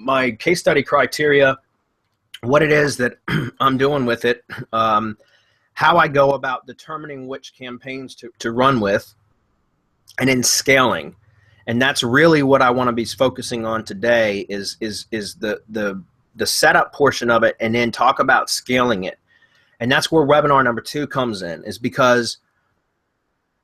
my case study criteria, what it is that I'm doing with it, how I go about determining which campaigns to run with, and then scaling. And that's really what I want to be focusing on today is the setup portion of it, and then talk about scaling it. And that's where webinar number 2 comes in, is because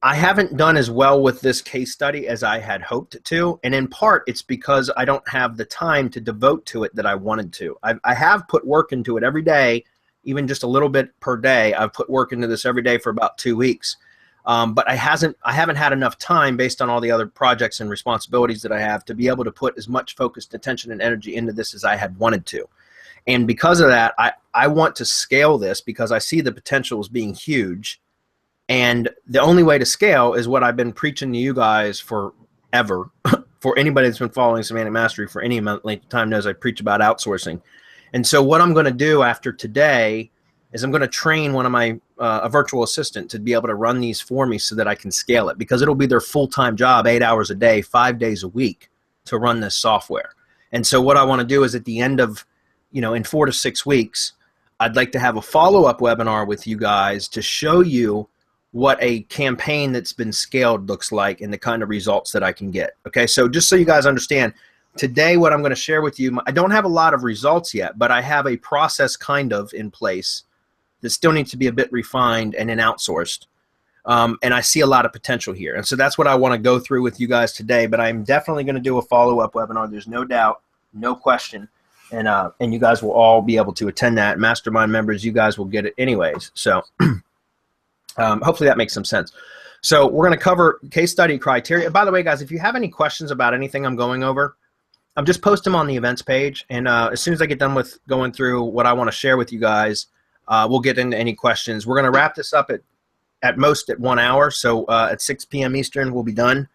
I haven't done as well with this case study as I had hoped to. And in part, it's because I don't have the time to devote to it that I wanted to. I have put work into it every day, even just a little bit per day. I've put work into this every day for about 2 weeks. But I haven't had enough time, based on all the other projects and responsibilities that I have, to be able to put as much focused attention and energy into this as I had wanted to. And because of that, I want to scale this because I see the potential as being huge. And the only way to scale is what I've been preaching to you guys forever. For anybody that's been following Semantic Mastery for any length of time knows I preach about outsourcing. And so what I'm going to do after today is I'm going to train one of my a virtual assistant to be able to run these for me so that I can scale it, because it'll be their full-time job, 8 hours a day, 5 days a week, to run this software. And so what I want to do is at the end of, in 4 to 6 weeks, I'd like to have a follow-up webinar with you guys to show you what a campaign that's been scaled looks like and the kind of results that I can get. Okay, so just so you guys understand, today what I'm going to share with you, I don't have a lot of results yet, but I have a process kind of in place that still needs to be a bit refined and then outsourced. And I see a lot of potential here. And so that's what I want to go through with you guys today, but I'm definitely going to do a follow-up webinar. There's no doubt, no question. And you guys will all be able to attend that. Mastermind members, you guys will get it anyways. So hopefully that makes some sense. So we're going to cover case study criteria. By the way, guys, if you have any questions about anything I'm going over, just post them on the events page. And as soon as I get done with going through what I want to share with you guys, we'll get into any questions. We're going to wrap this up at most at 1 hour. So at 6 p.m. Eastern, we'll be done.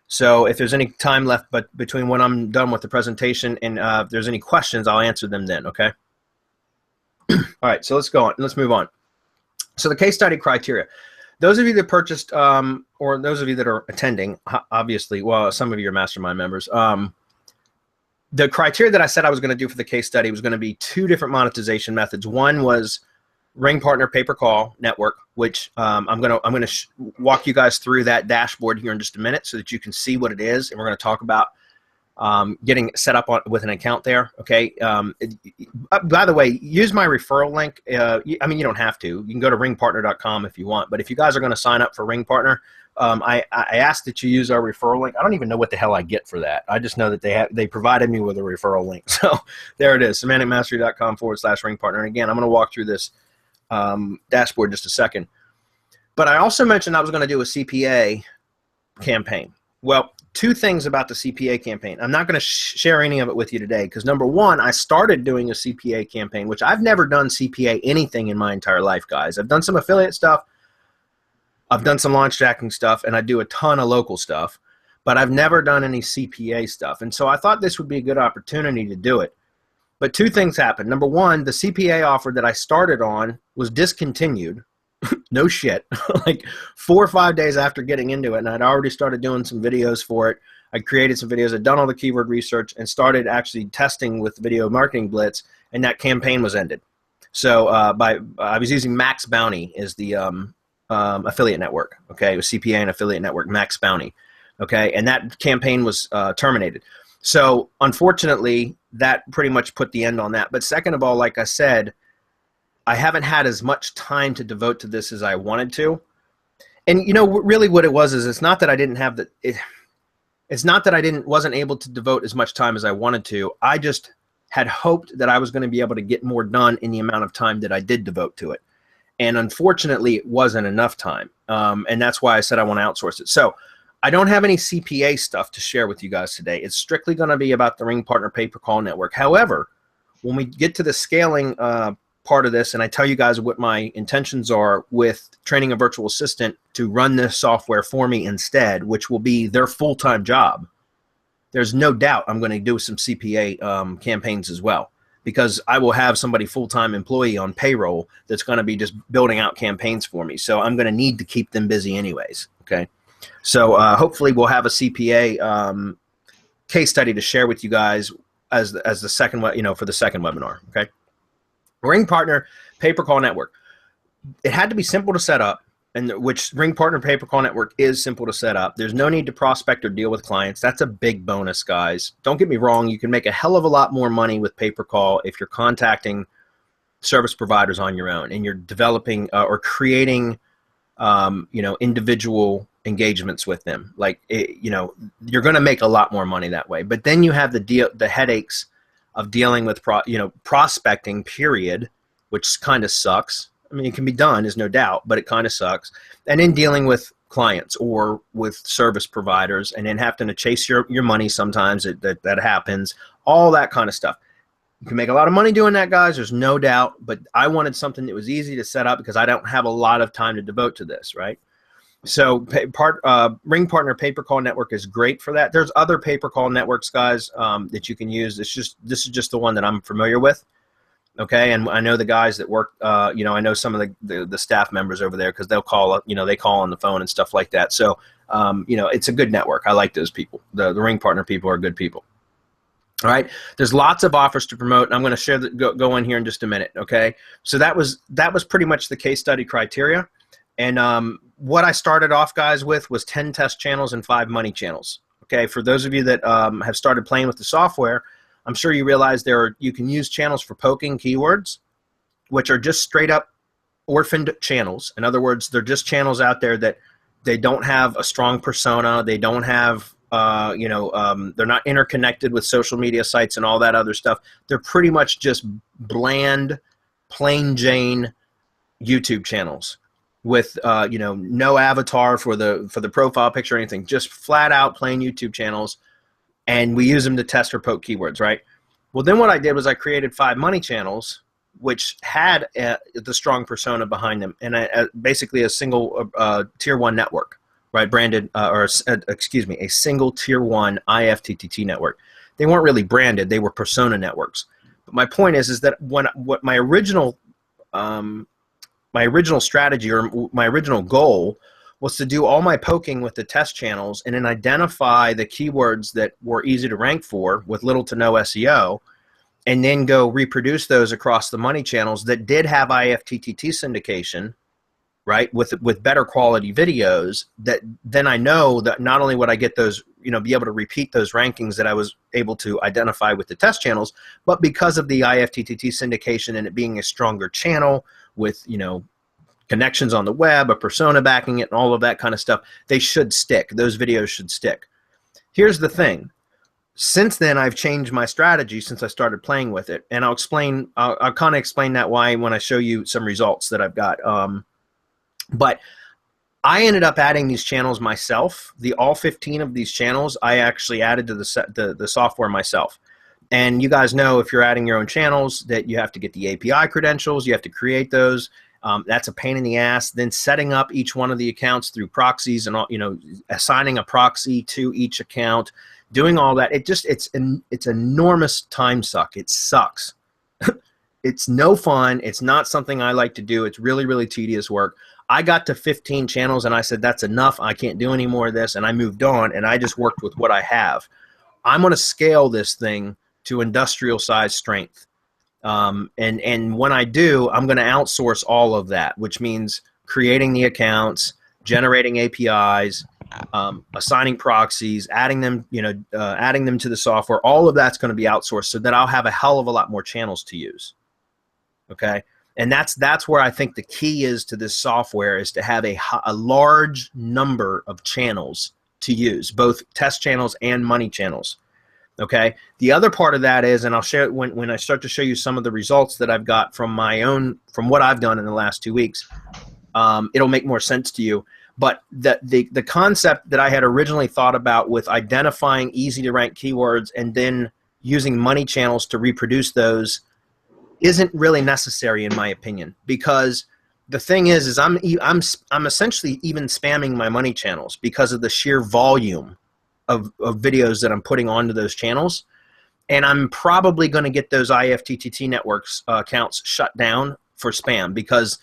So if there's any time left between when I'm done with the presentation and if there's any questions, I'll answer them then, okay? All right, so let's go on. Let's move on. So the case study criteria. Those of you that purchased, or those of you that are attending, obviously, well, some of you are mastermind members. The criteria that I said I was going to do for the case study was going to be 2 different monetization methods. One was Ring Partner Pay-Per-Call Network, which I'm going to walk you guys through that dashboard here in just a minute so that you can see what it is, and we're going to talk about getting set up with an account there. Okay. By the way, use my referral link. I mean, you don't have to. You can go to ringpartner.com if you want. But if you guys are going to sign up for Ring Partner, I ask that you use our referral link. I don't even know what the hell I get for that. I just know that they provided me with a referral link. So there it is, semanticmastery.com/Ring Partner. And again, I'm going to walk through this dashboard in just a second. But I also mentioned I was going to do a CPA campaign. Well, 2 things about the CPA campaign. I'm not going to share any of it with you today because, number one, I started doing a CPA campaign, which I've never done CPA anything in my entire life, guys. I've done some affiliate stuff. I've done some launch jacking stuff, and I do a ton of local stuff, but I've never done any CPA stuff. And so I thought this would be a good opportunity to do it. But 2 things happened. Number one, the CPA offer that I started on was discontinued. No shit. Like 4 or 5 days after getting into it, and I'd already started doing some videos for it. I created some videos. I'd done all the keyword research and started actually testing with Video Marketing Blitz, and that campaign was ended. So I was using Max Bounty as the affiliate network. Okay, it was CPA and affiliate network, Max Bounty. Okay, and that campaign was terminated. So unfortunately, that pretty much put the end on that. But second of all, like I said, I haven't had as much time to devote to this as I wanted to. And you know, really what it was is it's not that I didn't have it's not that I wasn't able to devote as much time as I wanted to. I just had hoped that I was going to be able to get more done in the amount of time that I did devote to it. And unfortunately, it wasn't enough time. And that's why I said I want to outsource it. So I don't have any CPA stuff to share with you guys today. It's strictly going to be about the Ring Partner Pay-Per-Call Network. However, when we get to the scaling part of this, and I tell you guys what my intentions are with training a virtual assistant to run this software for me instead, which will be their full-time job, there's no doubt I'm going to do some CPA campaigns as well, because I will have somebody full-time employee on payroll that's going to be just building out campaigns for me. So I'm going to need to keep them busy anyways, okay? So hopefully we'll have a CPA case study to share with you guys as the second, for the second webinar. Okay. Ring Partner Pay-per-call network. It had to be simple to set up, and which Ring Partner Pay-per-call network is simple to set up. There's no need to prospect or deal with clients. That's a big bonus, guys. Don't get me wrong. You can make a hell of a lot more money with pay-per-call if you're contacting service providers on your own and you're developing or creating, individual engagements with them. Like, you're going to make a lot more money that way. But then you have the headaches of dealing with prospecting, period, which kind of sucks. I mean, it can be done, there's no doubt, but it kind of sucks. And then dealing with clients or with service providers, and then having to chase your money sometimes. That happens. All that kind of stuff. You can make a lot of money doing that, guys. There's no doubt. But I wanted something that was easy to set up because I don't have a lot of time to devote to this, right? So Ring Partner Pay-per-call network is great for that. There's other pay-per-call networks, guys, that you can use. This is just the one that I'm familiar with. Okay, and I know the guys that work. I know some of the staff members over there because they'll call. They call on the phone and stuff like that. So it's a good network. I like those people. The Ring Partner people are good people. All right, there's lots of offers to promote, and I'm going to share go in here in just a minute. Okay, so that was pretty much the case study criteria. And what I started off, guys, with was 10 test channels and 5 money channels. Okay, for those of you that have started playing with the software, I'm sure you realize you can use channels for poking keywords, which are just straight up orphaned channels. In other words, they're just channels out there that they don't have a strong persona. They don't have, they're not interconnected with social media sites and all that other stuff. They're pretty much just bland, plain Jane YouTube channels with no avatar for the profile picture or anything, just flat out plain YouTube channels, and we use them to test or poke keywords, right? Well, then what I did was I created 5 money channels, which had the strong persona behind them, and basically a single tier 1 network, right? Branded, a single tier 1 IFTTT network. They weren't really branded; they were persona networks. But my point is that what my original strategy or my original goal was to do all my poking with the test channels and then identify the keywords that were easy to rank for with little to no SEO, and then go reproduce those across the money channels that did have IFTTT syndication, right, with better quality videos. That then I know that not only would I get those, be able to repeat those rankings that I was able to identify with the test channels, but because of the IFTTT syndication and it being a stronger channel with, connections on the web, a persona backing it, and all of that kind of stuff, they should stick. Those videos should stick. Here's the thing. Since then, I've changed my strategy since I started playing with it, and I'll kind of explain that why when I show you some results that I've got. But I ended up adding these channels myself. All 15 of these channels I actually added to the software myself. And you guys know if you're adding your own channels that you have to get the API credentials, you have to create those. That's a pain in the ass. Then setting up each one of the accounts through proxies and assigning a proxy to each account, doing all that. It's enormous time suck. It sucks. It's no fun. It's not something I like to do. It's really, really tedious work. I got to 15 channels and I said, that's enough. I can't do any more of this. And I moved on and I just worked with what I have. I'm going to scale this thing to industrial size strength. And when I do, I'm going to outsource all of that, which means creating the accounts, generating APIs, assigning proxies, adding them to the software. All of that's going to be outsourced so that I'll have a hell of a lot more channels to use. Okay. And that's where I think the key is to this software, is to have a large number of channels to use, both test channels and money channels. Okay. The other part of that is, and I'll share it when I start to show you some of the results that I've got from what I've done in the last 2 weeks. It'll make more sense to you. But the concept that I had originally thought about with identifying easy to rank keywords and then using money channels to reproduce those isn't really necessary in my opinion, because the thing is I'm essentially even spamming my money channels because of the sheer volume of videos that I'm putting onto those channels, and I'm probably going to get those IFTTT networks accounts shut down for spam, because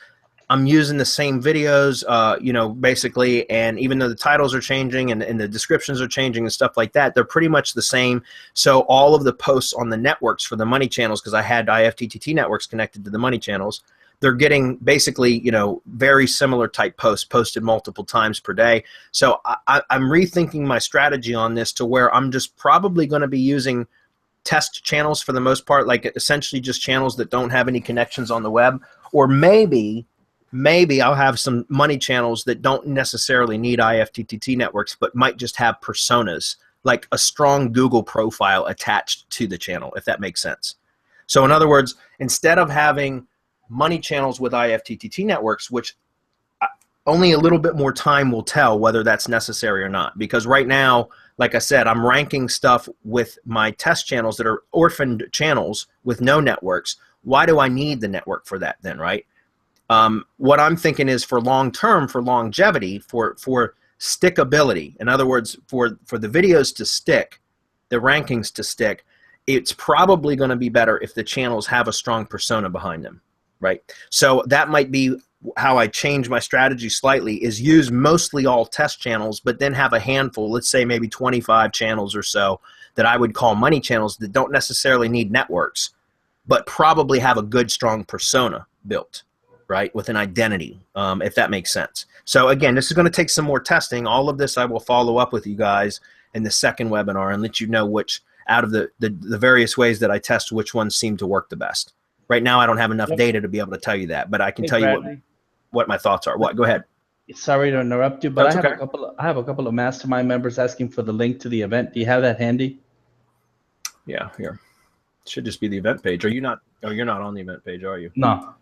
I'm using the same videos, you know, basically, and even though the titles are changing and the descriptions are changing and stuff like that, they're pretty much the same. So all of the posts on the networks for the money channels, because I had IFTTT networks connected to the money channels, they're getting basically, you know, very similar type posts posted multiple times per day. So I'm rethinking my strategy on this to where I'm just probably going to be using test channels for the most part, like essentially just channels that don't have any connections on the web, or maybe I'll have some money channels that don't necessarily need IFTTT networks, but might just have personas, like a strong Google profile attached to the channel, if that makes sense. So in other words, instead of having money channels with IFTTT networks, which only a little bit more time will tell whether that's necessary or not, because right now, like I said, I'm ranking stuff with my test channels that are orphaned channels with no networks. Why do I need the network for that then, right? What I'm thinking is for long term, for longevity, for stickability. In other words, for the videos to stick, the rankings to stick, it's probably going to be better if the channels have a strong persona behind them, right? So that might be how I change my strategy slightly, is use mostly all test channels, but then have a handful, let's say maybe 25 channels or so, that I would call money channels that don't necessarily need networks, but probably have a good, strong persona built, right, with an identity, if that makes sense. So again, this is going to take some more testing. All of this I will follow up with you guys in the second webinar and let you know which out of the various ways that I test, which ones seem to work the best. Right now I don't have enough data to be able to tell you that, but I can tell you what my thoughts are. What? Go ahead. Sorry to interrupt you, but That's I have okay. I have a couple of mastermind members asking for the link to the event. Do you have that handy? Yeah, here. It should just be the event page. Are you not? Oh, you're not on the event page, are you? No.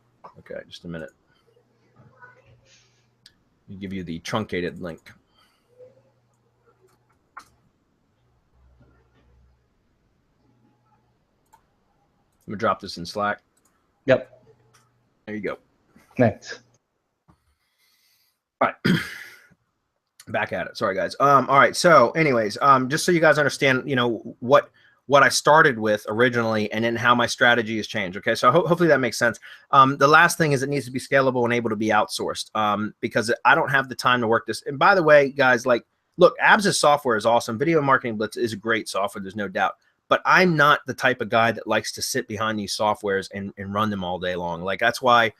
Okay, just a minute. Let me give you the truncated link. I'm gonna drop this in Slack. Yep. There you go. Thanks. All right. Back at it. Sorry, guys. All right. So anyways, just so you guys understand, you know, what I started with originally and then how my strategy has changed. Okay. So hopefully that makes sense. The last thing is it needs to be scalable and able to be outsourced, because I don't have the time to work this. And by the way, guys, like, look, Abs's software is awesome. Video Marketing Blitz is great software. There's no doubt. But I'm not the type of guy that likes to sit behind these softwares and run them all day long. Like, that's why,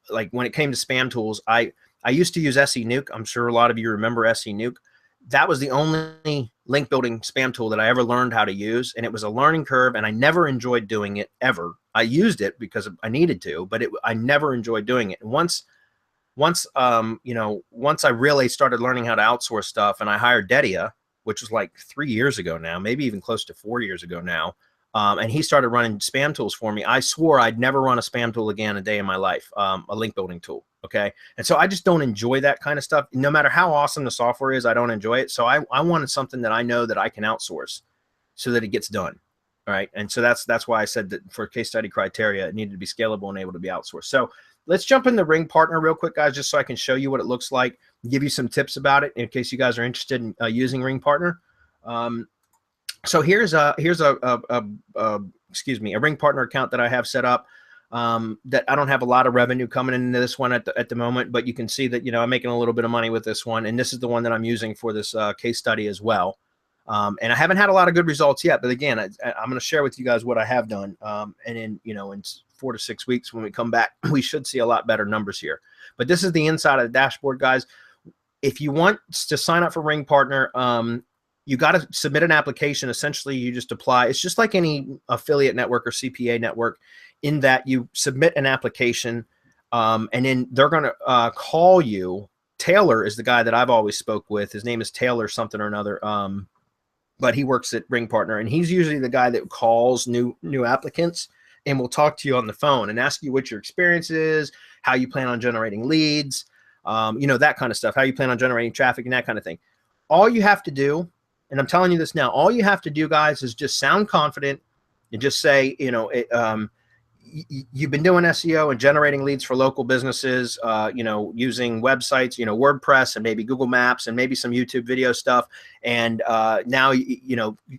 like, when it came to spam tools, I used to use SE Nuke. I'm sure a lot of you remember SE Nuke. That was the only link building spam tool that I ever learned how to use. And it was a learning curve and I never enjoyed doing it ever. I used it because I needed to, but I never enjoyed doing it. And once I really started learning how to outsource stuff and I hired Dedia, which was like 3 years ago now, maybe even close to 4 years ago now. And he started running spam tools for me. I swore I'd never run a spam tool again a day in my life, a link building tool. Okay. And so I just don't enjoy that kind of stuff. No matter how awesome the software is, I don't enjoy it. So I wanted something that I know that I can outsource so that it gets done. All right. And so that's why I said that for case study criteria, it needed to be scalable and able to be outsourced. So let's jump in the Ring Partner real quick, guys, just so I can show you what it looks like, give you some tips about it in case you guys are interested in using Ring Partner. So here's a Ring Partner account that I have set up. That I don't have a lot of revenue coming into this one at the moment, but you can see that, you know, I'm making a little bit of money with this one, and this is the one that I'm using for this case study as well. And I haven't had a lot of good results yet, but again, I'm going to share with you guys what I have done. And in 4 to 6 weeks when we come back, we should see a lot better numbers here. But this is the inside of the dashboard, guys. If you want to sign up for Ring Partner, you got to submit an application. Essentially, you just apply. It's just like any affiliate network or CPA network in that you submit an application, and then they're going to call you. Taylor is the guy that I've always spoke with. His name is Taylor something or another, but he works at Ring Partner, and he's usually the guy that calls new applicants and will talk to you on the phone and ask you what your experience is, how you plan on generating leads, that kind of stuff, how you plan on generating traffic and that kind of thing. All you have to do, and I'm telling you this now, all you have to do, guys, is just sound confident and just say, you've been doing SEO and generating leads for local businesses, using websites, WordPress and maybe Google Maps and maybe some YouTube video stuff. And now,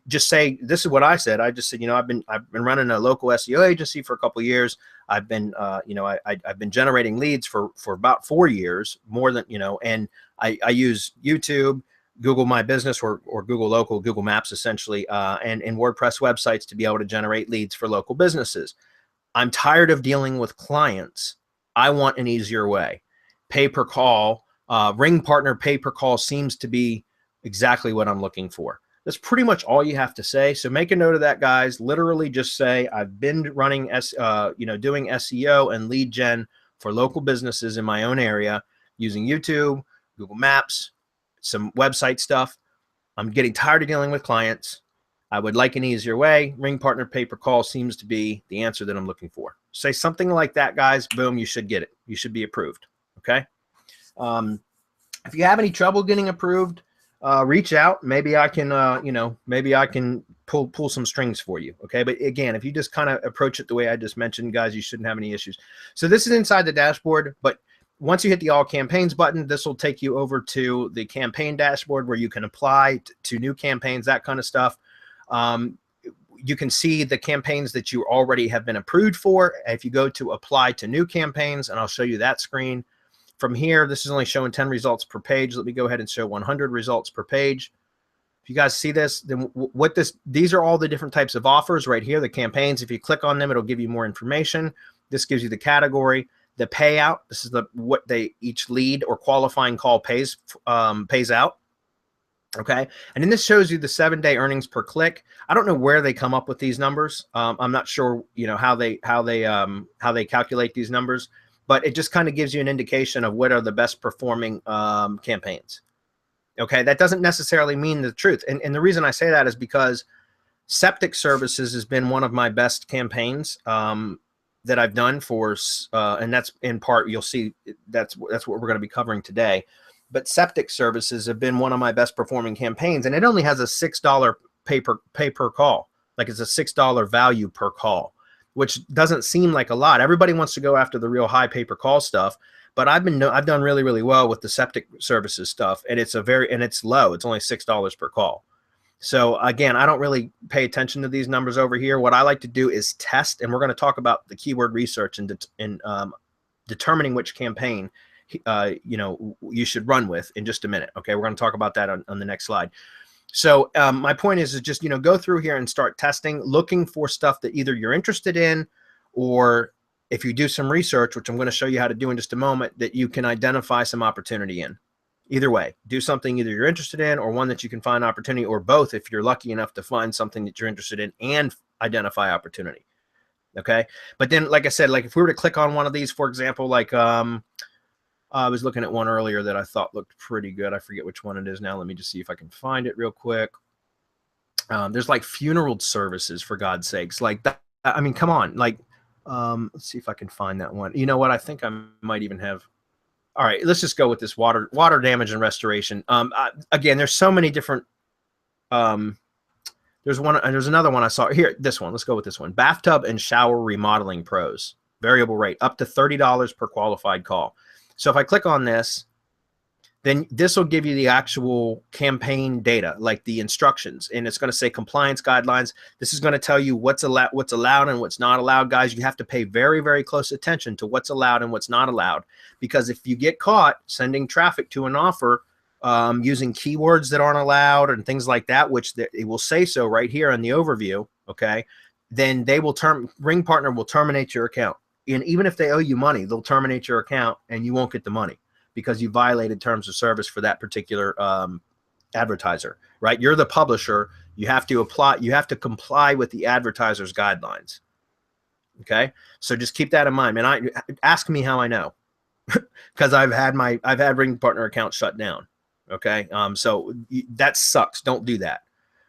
just say, this is what I said. I just said, I've been running a local SEO agency for a couple of years. I've been, I've been generating leads for about 4 years, more than, and I use YouTube, Google My Business or Google Local, Google Maps essentially, and WordPress websites to be able to generate leads for local businesses. I'm tired of dealing with clients. I want an easier way. Pay per call, ring partner pay per call seems to be exactly what I'm looking for. That's pretty much all you have to say. So make a note of that, guys. Literally just say, I've been running, doing SEO and lead gen for local businesses in my own area using YouTube, Google Maps, some website stuff. I'm getting tired of dealing with clients. I would like an easier way. Ring partner pay per call seems to be the answer that I'm looking for. Say something like that, guys. Boom, you should get it. You should be approved. Okay. If you have any trouble getting approved, reach out. Maybe I can, maybe I can pull some strings for you. Okay. But again, if you just kind of approach it the way I just mentioned, guys, you shouldn't have any issues. So this is inside the dashboard, but once you hit the all campaigns button, this will take you over to the campaign dashboard where you can apply to new campaigns, that kind of stuff. You can see the campaigns that you already have been approved for. If you go to apply to new campaigns, and I'll show you that screen from here, this is only showing 10 results per page. Let me go ahead and show 100 results per page. If you guys see this, then these are all the different types of offers right here, the campaigns. If you click on them, it'll give you more information. This gives you the category, the payout. This is what each lead or qualifying call pays out. Okay. And then this shows you the 7-day earnings per click. I don't know where they come up with these numbers. I'm not sure, how they calculate these numbers, but it just kind of gives you an indication of what are the best performing campaigns. Okay. That doesn't necessarily mean the truth. And the reason I say that is because septic services has been one of my best campaigns that I've done for, and that's in part, you'll see that's what we're going to be covering today. But septic services have been one of my best performing campaigns, and it only has a $6 pay per call. Like it's a $6 value per call, which doesn't seem like a lot. Everybody wants to go after the real high pay per call stuff, but I've done really, really well with the septic services stuff, and it's low. It's only $6 per call. So again, I don't really pay attention to these numbers over here. What I like to do is test, and we're going to talk about the keyword research and determining which campaign you should run with in just a minute. Okay. We're going to talk about that on the next slide. So my point is just, go through here and start testing, looking for stuff that either you're interested in, or if you do some research, which I'm going to show you how to do in just a moment, that you can identify some opportunity in. Either way, do something either you're interested in or one that you can find opportunity, or both if you're lucky enough to find something that you're interested in and identify opportunity. Okay. But then, like I said, like if we were to click on one of these, for example, like I was looking at one earlier that I thought looked pretty good. I forget which one it is now. Let me just see if I can find it real quick. There's like funeral services, for God's sakes. Like that, I mean, come on. Like, let's see if I can find that one. You know what? I think I might even have. All right, let's just go with this water damage and restoration. Again, there's so many different. There's another one I saw here. This one. Let's go with this one. Bathtub and shower remodeling pros. Variable rate up to $30 per qualified call. So if I click on this, then this will give you the actual campaign data, like the instructions, and it's going to say compliance guidelines. This is going to tell you what's allowed and what's not allowed. Guys, you have to pay very, very close attention to what's allowed and what's not allowed, because if you get caught sending traffic to an offer using keywords that aren't allowed and things like that, which it will say so right here in the overview, okay, then Ring Partner will terminate your account. And even if they owe you money, they'll terminate your account and you won't get the money because you violated terms of service for that particular advertiser, right? You're the publisher. You have to comply with the advertiser's guidelines. Okay. So just keep that in mind, man. Ask me how I know, because I've had Ring Partner accounts shut down. Okay. So that sucks. Don't do that.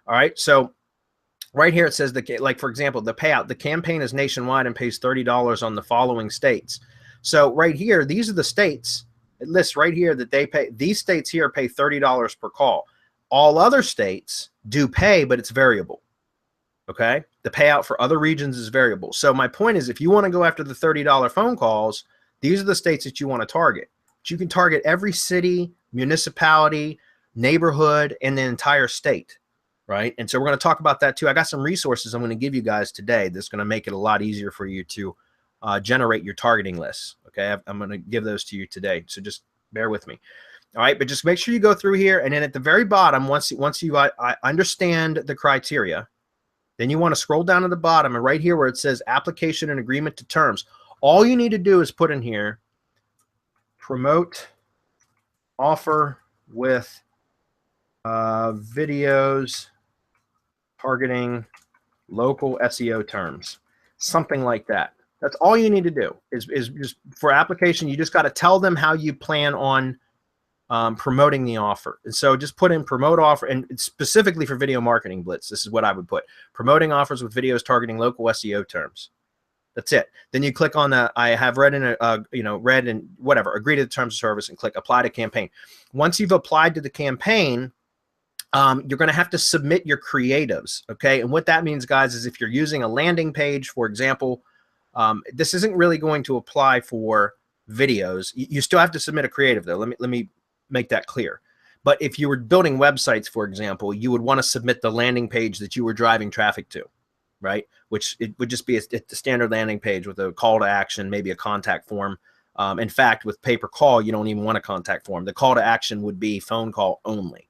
All right. So right here, it says like, for example, the payout, the campaign is nationwide and pays $30 on the following states. So right here, these are the states. It lists right here that they pay. These states here pay $30 per call. All other states do pay, but it's variable. Okay. The payout for other regions is variable. So my point is, if you want to go after the $30 phone calls, these are the states that you want to target. But you can target every city, municipality, neighborhood, and the entire state, right? And so we're going to talk about that too. I got some resources I'm going to give you guys today that's going to make it a lot easier for you to generate your targeting lists. Okay, I'm going to give those to you today, so just bear with me. All right, but just make sure you go through here, and then at the very bottom, once you understand the criteria, then you want to scroll down to the bottom, and right here where it says application and agreement to terms, all you need to do is put in here promote offer with videos targeting local SEO terms, something like that. That's all you need to do is just for application. You just got to tell them how you plan on promoting the offer. And so just put in promote offer, and it's specifically for video marketing Blitz. This is what I would put: promoting offers with videos targeting local SEO terms. That's it. Then you click on the I have read in read and whatever, agree to the terms of service, and click apply to campaign. Once you've applied to the campaign, you're going to have to submit your creatives. Okay. And what that means, guys, is if you're using a landing page, for example, this isn't really going to apply for videos. You still have to submit a creative though. Let me make that clear. But if you were building websites, for example, you would want to submit the landing page that you were driving traffic to, right? Which it would just be a standard landing page with a call to action, maybe a contact form. In fact, with pay-per-call, you don't even want a contact form. The call to action would be phone call only.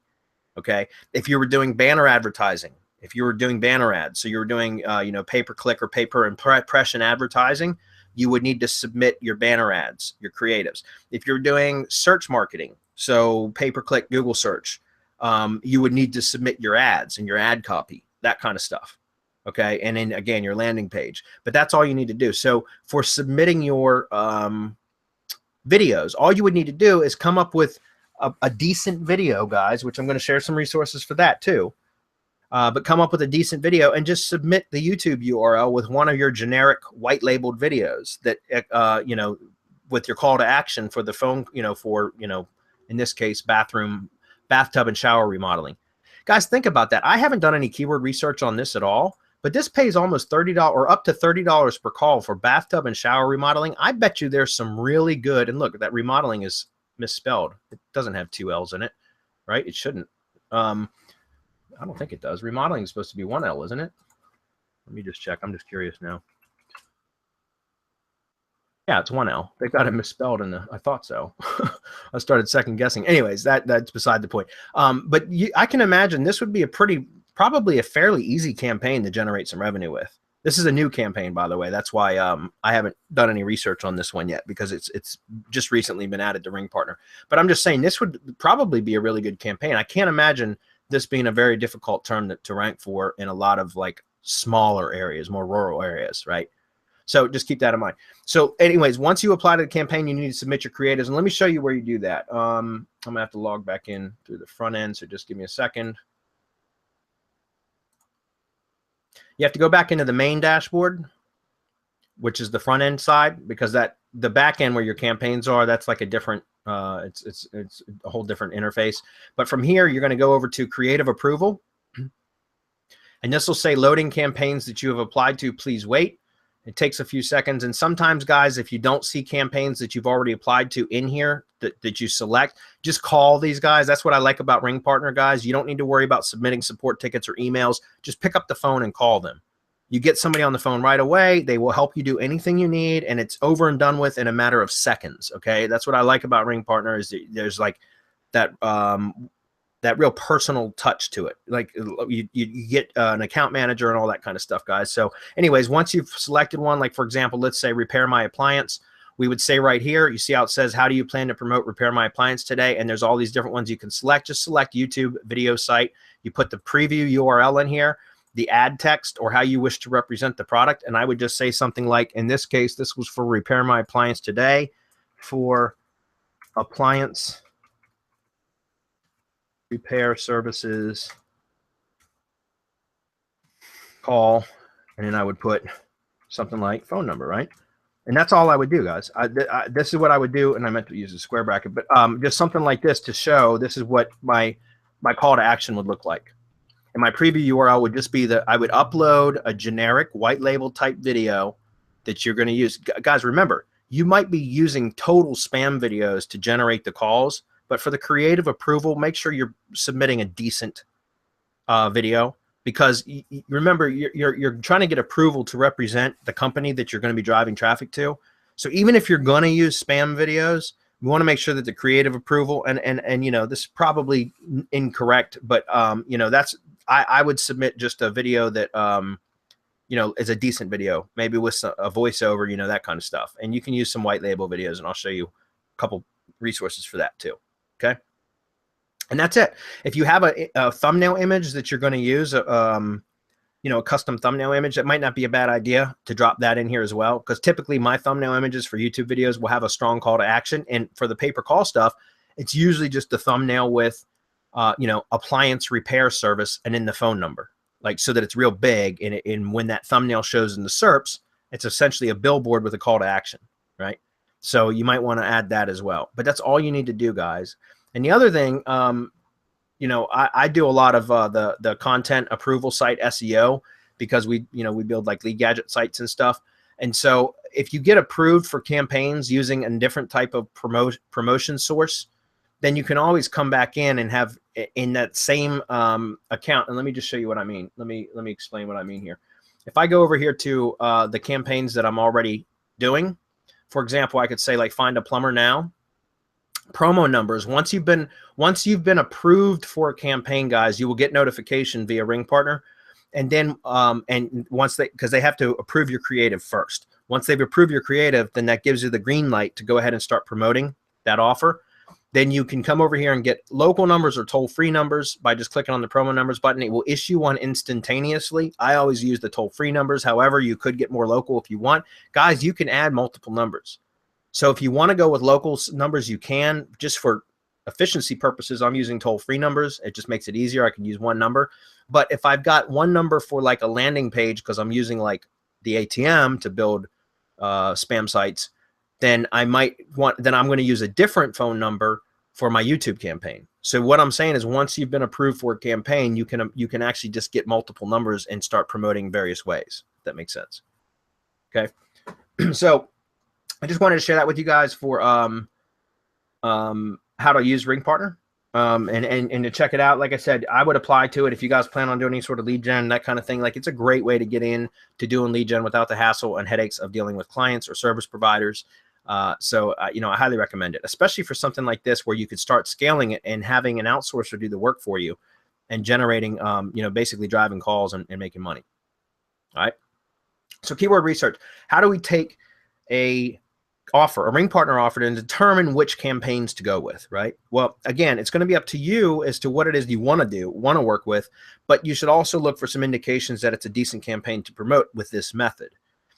Okay. If you were doing banner advertising, if you were doing banner ads, so you were doing, pay-per-click or pay-per-impression advertising, you would need to submit your banner ads, your creatives. If you're doing search marketing, so pay-per-click Google search, you would need to submit your ads and your ad copy, that kind of stuff. Okay. And then again, your landing page, but that's all you need to do. So for submitting your videos, all you would need to do is come up with a decent video, guys, which I'm going to share some resources for that too. But come up with a decent video and just submit the YouTube URL with one of your generic white labeled videos that, with your call to action for the phone, in this case, bathtub and shower remodeling. Guys, think about that. I haven't done any keyword research on this at all, but this pays almost $30 or up to $30 per call for bathtub and shower remodeling. I bet you there's some really good, and look, that remodeling is misspelled. It doesn't have 2 L's in it, right? It shouldn't. I don't think it does. Remodeling is supposed to be 1 L, isn't it? Let me just check. I'm just curious now. Yeah, it's 1 L. They got it misspelled in the, I thought so. I started second guessing. Anyways, that's beside the point. But I can imagine this would be probably a fairly easy campaign to generate some revenue with. This is a new campaign, by the way. That's why I haven't done any research on this one yet, because it's just recently been added to Ring Partner. But I'm just saying this would probably be a really good campaign. I can't imagine this being a very difficult term to rank for in a lot of like smaller areas, more rural areas, right? So just keep that in mind. So anyways, once you apply to the campaign, you need to submit your creatives. And let me show you where you do that. I'm going to have to log back in through the front end. So just give me a second. You have to go back into the main dashboard, which is the front end side, because the back end where your campaigns are, that's like a different, it's a whole different interface. But from here, you're going to go over to creative approval. And this will say loading campaigns that you have applied to, please wait. It takes a few seconds. And sometimes, guys, if you don't see campaigns that you've already applied to in here that you select, just call these guys. That's what I like about Ring Partner, guys. You don't need to worry about submitting support tickets or emails. Just pick up the phone and call them. You get somebody on the phone right away. They will help you do anything you need, and it's over and done with in a matter of seconds. Okay, that's what I like about Ring Partner, is that there's like that that real personal touch to it. Like you get an account manager and all that kind of stuff, guys. So anyways, once you've selected one, like for example, let's say repair my appliance, we would say right here, you see how it says, how do you plan to promote repair my appliance today? And there's all these different ones you can select. Just select YouTube video site. You put the preview URL in here, the ad text, or how you wish to represent the product. And I would just say something like, in this case, this was for repair my appliance today, for appliance repair services, call, and then I would put something like phone number, right? And that's all I would do, guys. This is what I would do, and I meant to use a square bracket, but just something like this to show this is what my call to action would look like. And my preview URL would just be that I would upload a generic white label type video that you're going to use. Guys, remember, you might be using total spam videos to generate the calls, but for the creative approval, make sure you're submitting a decent video, because remember, you're trying to get approval to represent the company that you're going to be driving traffic to. So even if you're going to use spam videos, you want to make sure that the creative approval, and you know, this is probably incorrect, but you know, that's, I would submit just a video that you know, is a decent video, maybe with a voiceover, you know, that kind of stuff. And you can use some white label videos, and I'll show you a couple resources for that too. Okay. And that's it. If you have a thumbnail image that you're going to use, you know, a custom thumbnail image, that might not be a bad idea to drop that in here as well. Because typically my thumbnail images for YouTube videos will have a strong call to action. And for the pay-per-call stuff, it's usually just the thumbnail with, you know, appliance repair service and then the phone number, like, so that it's real big. And when that thumbnail shows in the SERPs, it's essentially a billboard with a call to action, right? So you might want to add that as well. But that's all you need to do, guys. And the other thing, you know, I do a lot of the content approval site SEO, because we build like lead gadget sites and stuff. And so if you get approved for campaigns using a different type of promotion source, then you can always come back in and have in that same account. And let me just show you what I mean. Let me explain what I mean here. If I go over here to the campaigns that I'm already doing, for example, I could say like find a plumber now. Promo numbers. Once you've been approved for a campaign, guys, you will get notification via Ring Partner. And then and once because they have to approve your creative first. Once they've approved your creative, then that gives you the green light to go ahead and start promoting that offer. Then you can come over here and get local numbers or toll-free numbers by just clicking on the promo numbers button. It will issue one instantaneously. I always use the toll-free numbers. However, you could get more local if you want. Guys, you can add multiple numbers. So if you want to go with local numbers, you can. Just for efficiency purposes, I'm using toll-free numbers. It just makes it easier. I can use one number. But if I've got one number for like a landing page, because I'm using like the ATM to build spam sites, then I'm going to use a different phone number for my YouTube campaign. So what I'm saying is, once you've been approved for a campaign, you can actually just get multiple numbers and start promoting various ways. If that makes sense. Okay. So I just wanted to share that with you guys for how to use Ring Partner, and to check it out. Like I said, I would apply to it if you guys plan on doing any sort of lead gen, that kind of thing. Like, it's a great way to get in to doing lead gen without the hassle and headaches of dealing with clients or service providers. So you know, I highly recommend it, especially for something like this where you could start scaling it and having an outsourcer do the work for you and generating, you know, basically driving calls and making money. All right. So keyword research. How do we take a Ring Partner offer and determine which campaigns to go with, right? Well, again, it's going to be up to you as to what it is you want to work with, but you should also look for some indications that it's a decent campaign to promote with this method.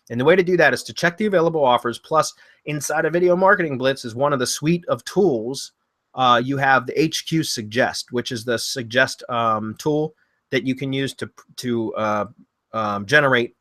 And the way to do that is to check the available offers. Plus, inside of Video Marketing Blitz is one of the suite of tools. You have the HQ Suggest, which is the suggest tool that you can use to generate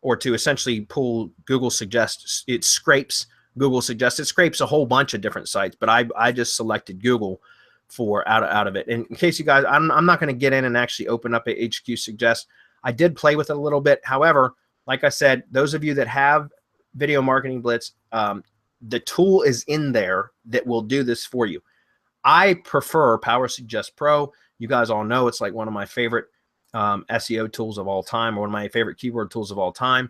or to essentially pull Google Suggest. It scrapes Google Suggest. It scrapes a whole bunch of different sites, but I just selected Google for out of it. And in case you guys, I'm not going to get in and actually open up a HQ Suggest. I did play with it a little bit. However, like I said, those of you that have Video Marketing Blitz, the tool is in there that will do this for you. I prefer Power Suggest Pro. You guys all know it's like one of my favorite SEO tools of all time, or one of my favorite keyword tools of all time,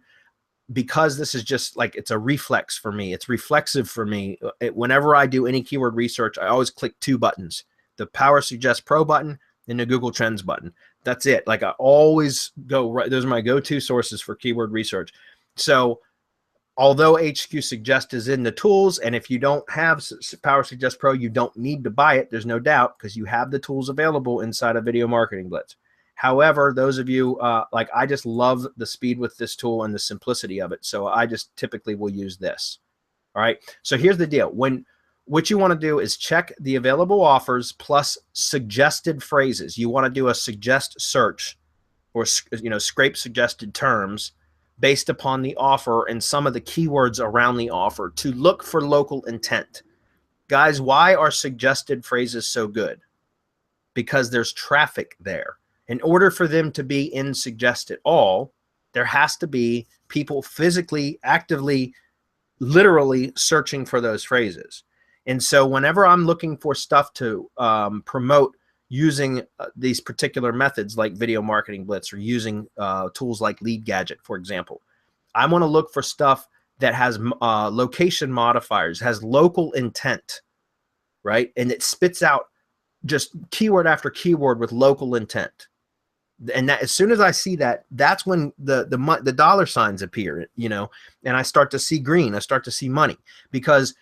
because this is just like, it's a reflex for me. It's reflexive for me. Whenever I do any keyword research, I always click two buttons, the Power Suggest Pro button and the Google Trends button. That's it. Like, I always go right. Those are my go-to sources for keyword research. So although HQ Suggest is in the tools, and if you don't have Power Suggest Pro, you don't need to buy it. There's no doubt, because you have the tools available inside of Video Marketing Blitz. However, those of you, like, I just love the speed with this tool and the simplicity of it. So I just typically will use this. All right. So here's the deal. What you want to do is check the available offers plus suggested phrases. You want to do a suggest search, or, you know, scrape suggested terms based upon the offer and some of the keywords around the offer to look for local intent. Guys, why are suggested phrases so good? Because there's traffic there. In order for them to be in Suggest It All, there has to be people physically, actively, literally searching for those phrases. And so whenever I'm looking for stuff to promote using these particular methods like Video Marketing Blitz, or using tools like Lead Gadget, for example, I want to look for stuff that has location modifiers, has local intent, right? And it spits out just keyword after keyword with local intent. And that, as soon as I see that, that's when the dollar signs appear, you know, and I start to see green. I start to see money, because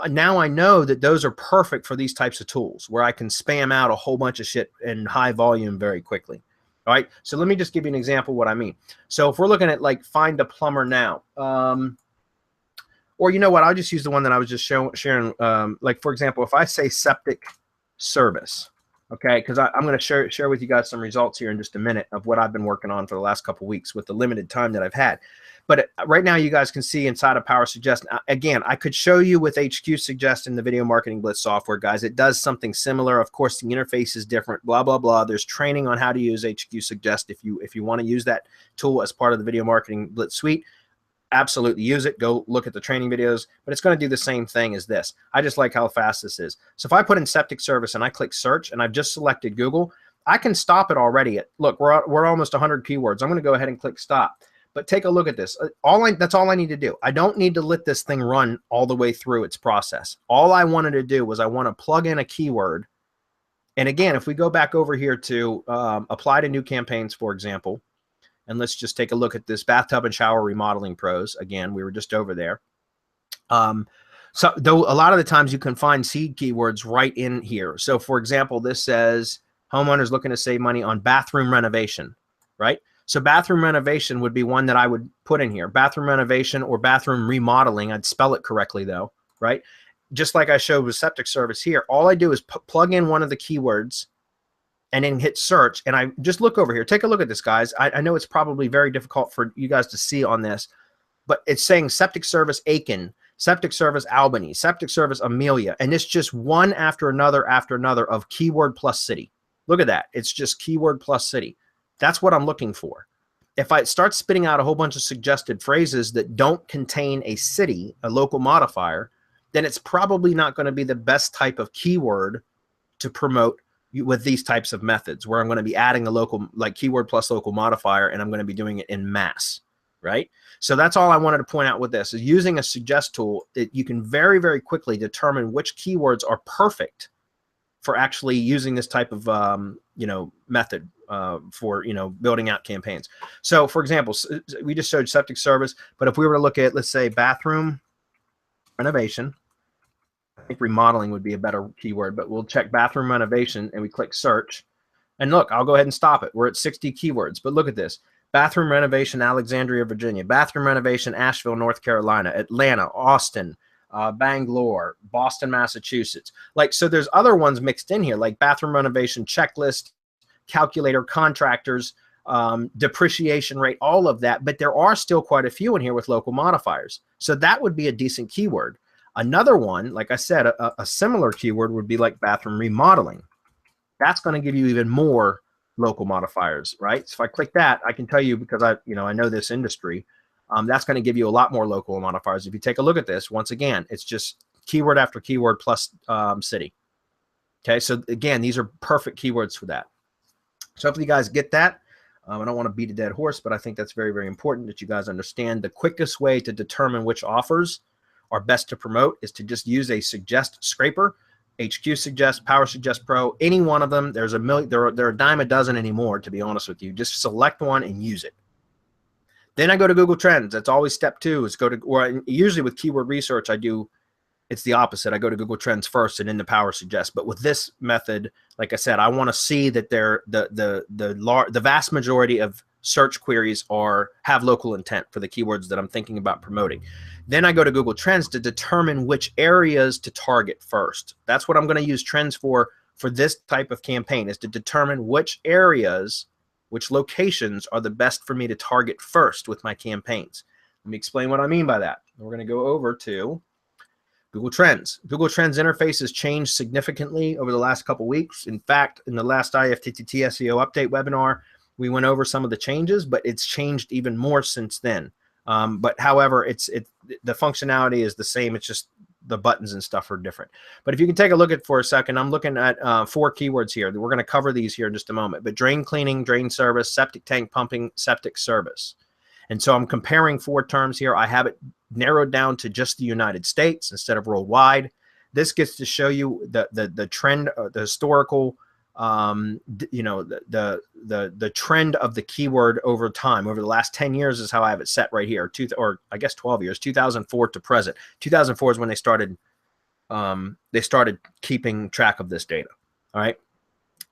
now I know that those are perfect for these types of tools where I can spam out a whole bunch of shit in high volume very quickly. All right. So let me just give you an example of what I mean. So if we're looking at like Find a Plumber Now, or you know what, I'll just use the one that I was just sharing. Like, for example, if I say septic service, okay, because I'm going to share with you guys some results here in just a minute of what I've been working on for the last couple of weeks with the limited time that I've had. But right now you guys can see inside of Power Suggest. Again, I could show you with HQ Suggest in the Video Marketing Blitz software, guys. It does something similar. Of course, the interface is different, blah, blah, blah. There's training on how to use HQ Suggest. If you want to use that tool as part of the Video Marketing Blitz suite, absolutely use it. Go look at the training videos, but it's going to do the same thing as this. I just like how fast this is. So if I put in septic service and I click search and I've just selected Google, I can stop it already. Look, we're almost 100 keywords. I'm going to go ahead and click stop. But take a look at this. That's all I need to do. I don't need to let this thing run all the way through its process. All I wanted to do was I want to plug in a keyword. And again, if we go back over here to apply to new campaigns, for example, and let's just take a look at this bathtub and shower remodeling pros. Again, we were just over there. So though a lot of the times you can find seed keywords right in here. So for example, this says homeowners looking to save money on bathroom renovation, right? So bathroom renovation would be one that I would put in here. Bathroom renovation or bathroom remodeling. I'd spell it correctly though, right? Just like I showed with septic service here, all I do is plug in one of the keywords and then hit search. And I just look over here. Take a look at this, guys. I know it's probably very difficult for you guys to see on this, but it's saying septic service Aiken, septic service Albany, septic service Amelia. And it's just one after another of keyword plus city. Look at that. It's just keyword plus city. That's what I'm looking for. If I start spitting out a whole bunch of suggested phrases that don't contain a city, a local modifier, then it's probably not going to be the best type of keyword to promote with these types of methods, where I'm going to be adding a local, like keyword plus local modifier, and I'm going to be doing it in mass, right? So that's all I wanted to point out with this, is using a suggest tool that you can very, very quickly determine which keywords are perfect for actually using this type of, method for, building out campaigns. So for example, we just showed septic service, but if we were to look at, let's say, bathroom renovation, I think remodeling would be a better keyword, but we'll check bathroom renovation and we click search. And look, I'll go ahead and stop it. We're at 60 keywords, but look at this. Bathroom renovation, Alexandria, Virginia. Bathroom renovation, Asheville, North Carolina. Atlanta, Austin, Bangalore, Boston, Massachusetts. So there's other ones mixed in here, like bathroom renovation checklist, calculator, contractors, depreciation rate, all of that. But there are still quite a few in here with local modifiers. So that would be a decent keyword. Another one, like I said, a similar keyword would be like bathroom remodeling. That's going to give you even more local modifiers, right? So if I click that, I can tell you, because I know this industry, that's going to give you a lot more local modifiers. If you take a look at this, once again, it's just keyword after keyword plus city. Okay, so again, these are perfect keywords for that. So hopefully you guys get that. I don't want to beat a dead horse, but I think that's very, very important that you guys understand the quickest way to determine which offers are best to promote is to just use a suggest scraper, HQ Suggest, Power Suggest Pro, any one of them. There's a million, there are a dime a dozen anymore, to be honest with you. Just select one and use it. Then I go to Google Trends. That's always step two, is go to, or usually with keyword research, it's the opposite. I go to Google Trends first and then the Power Suggest. But with this method, like I said, I want to see that the vast majority of search queries have local intent for the keywords that I'm thinking about promoting. Then I go to Google Trends to determine which areas to target first. That's what I'm going to use Trends for this type of campaign, is to determine which areas, which locations are the best for me to target first with my campaigns. Let me explain what I mean by that. We're going to go over to Google Trends. Google Trends interface has changed significantly over the last couple weeks. In fact, in the last IFTTT SEO update webinar, we went over some of the changes, but it's changed even more since then. But however, the functionality is the same. It's just the buttons and stuff are different. But if you can take a look at for a second, I'm looking at 4 keywords here. We're going to cover these here in just a moment. But drain cleaning, drain service, septic tank pumping, septic service. And so I'm comparing 4 terms here. I have it narrowed down to just the United States instead of worldwide. This gets to show you the trend, the historical, you know, the trend of the keyword over time. Over the last 10 years is how I have it set right here, or I guess 12 years, 2004 to present. 2004 is when they started keeping track of this data. All right.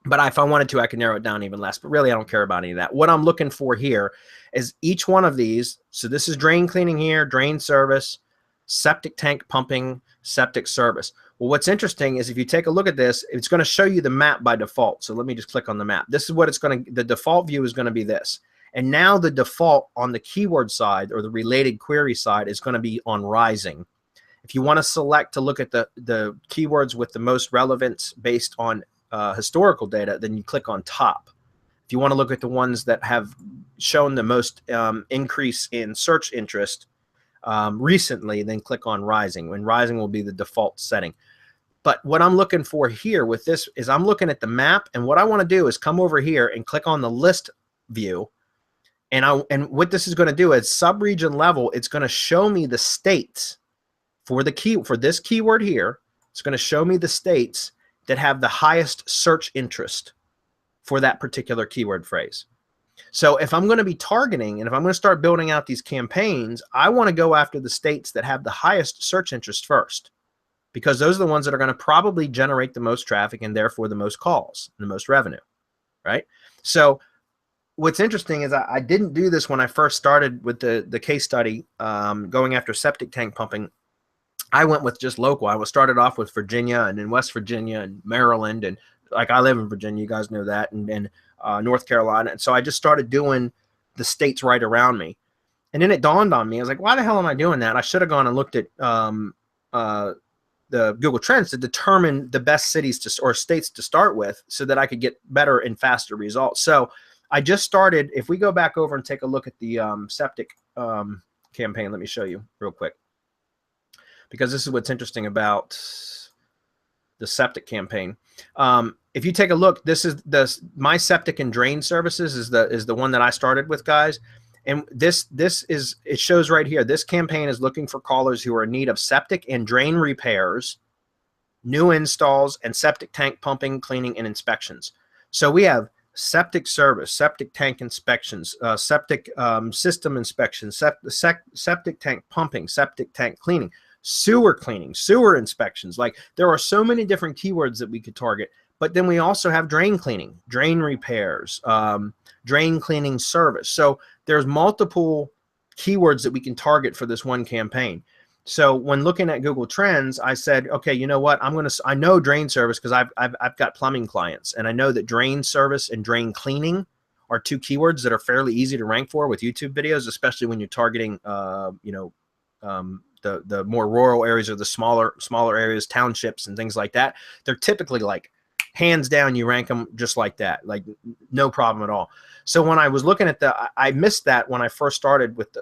But if I wanted to, I could narrow it down even less. But really, I don't care about any of that. What I'm looking for here is each one of these. So this is drain cleaning here, drain service, septic tank pumping, septic service. Well, what's interesting is if you take a look at this, it's going to show you the map by default. So let me just click on the map. This is what it's going to, the default view is going to be this. And now the default on the keyword side or the related query side is going to be on rising. If you want to select to look at the keywords with the most relevance based on historical data, then you click on top. If you want to look at the ones that have shown the most increase in search interest recently, then click on rising, when rising will be the default setting. But what I'm looking for here with this is I'm looking at the map, and what I want to do is come over here and click on the list view. And what this is going to do is sub-region level, it's going to show me the states for this keyword here. It's going to show me the states that have the highest search interest for that particular keyword phrase. So if I'm going to be targeting and if I'm going to start building out these campaigns, I want to go after the states that have the highest search interest first, because those are the ones that are going to probably generate the most traffic and therefore the most calls and the most revenue, right? So what's interesting is I didn't do this when I first started with the case study going after septic tank pumping. I went with just local. I started off with Virginia and in West Virginia and Maryland, and like I live in Virginia, you guys know that, and North Carolina. And so I just started doing the states right around me. And then it dawned on me, I was like, why the hell am I doing that? I should have gone and looked at the Google Trends to determine the best cities or states to start with so that I could get better and faster results. So I just started, if we go back over and take a look at the septic campaign, let me show you real quick, because this is what's interesting about the septic campaign. If you take a look, this is my septic and drain services is the one that I started with, guys. And it shows right here, this campaign is looking for callers who are in need of septic and drain repairs, new installs, and septic tank pumping, cleaning, and inspections. So we have septic service, septic tank inspections, septic system inspections, septic tank pumping, septic tank cleaning, sewer cleaning, sewer inspections. Like, there are so many different keywords that we could target. But then we also have drain cleaning, drain repairs, drain cleaning service. So there's multiple keywords that we can target for this one campaign. So when looking at Google Trends, I said, okay, you know what? I know drain service because I've got plumbing clients, and I know that drain service and drain cleaning are 2 keywords that are fairly easy to rank for with YouTube videos, especially when you're targeting, the more rural areas or the smaller areas, townships and things like that. They're typically like, hands down, you rank them just like that, like no problem at all. So when I was looking at I missed that when I first started with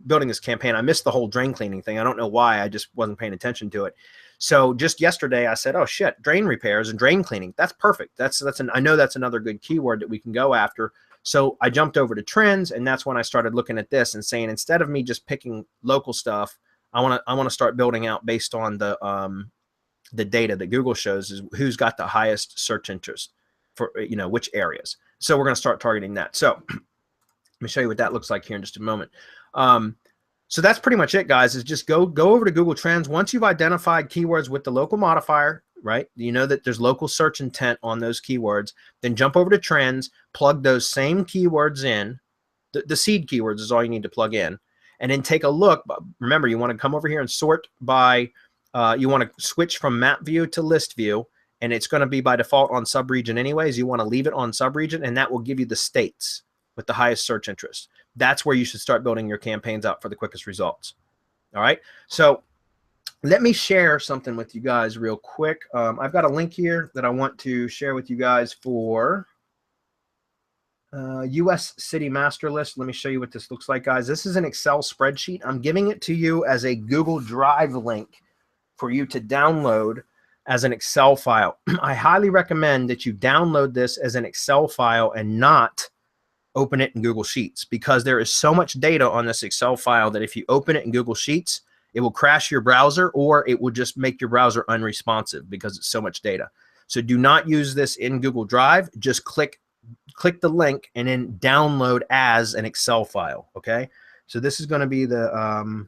building this campaign. I missed the whole drain cleaning thing. I don't know why. I just wasn't paying attention to it. So just yesterday I said, oh shit, drain repairs and drain cleaning. That's perfect. I know that's another good keyword that we can go after. So I jumped over to Trends, and that's when I started looking at this and saying, instead of me just picking local stuff, I want to start building out based on the data that Google shows is who's got the highest search interest for, which areas. So we're going to start targeting that. So let me show you what that looks like here in just a moment. So that's pretty much it, guys, is just go over to Google Trends. Once you've identified keywords with the local modifier, right? You know that there's local search intent on those keywords. Then jump over to Trends, plug those same keywords in. The seed keywords is all you need to plug in. And then take a look. Remember, you want to come over here and sort by, you want to switch from map view to list view, and it's going to be by default on subregion anyways. You want to leave it on subregion, and that will give you the states with the highest search interest. That's where you should start building your campaigns out for the quickest results. All right. So let me share something with you guys real quick. I've got a link here that I want to share with you guys for U.S. City Master List. Let me show you what this looks like, guys. This is an Excel spreadsheet. I'm giving it to you as a Google Drive link for you to download as an Excel file. I highly recommend that you download this as an Excel file and not open it in Google Sheets, because there is so much data on this Excel file that if you open it in Google Sheets, it will crash your browser, or it will just make your browser unresponsive because it's so much data. So do not use this in Google Drive. Just click the link and then download as an Excel file. Okay. So this is going to be the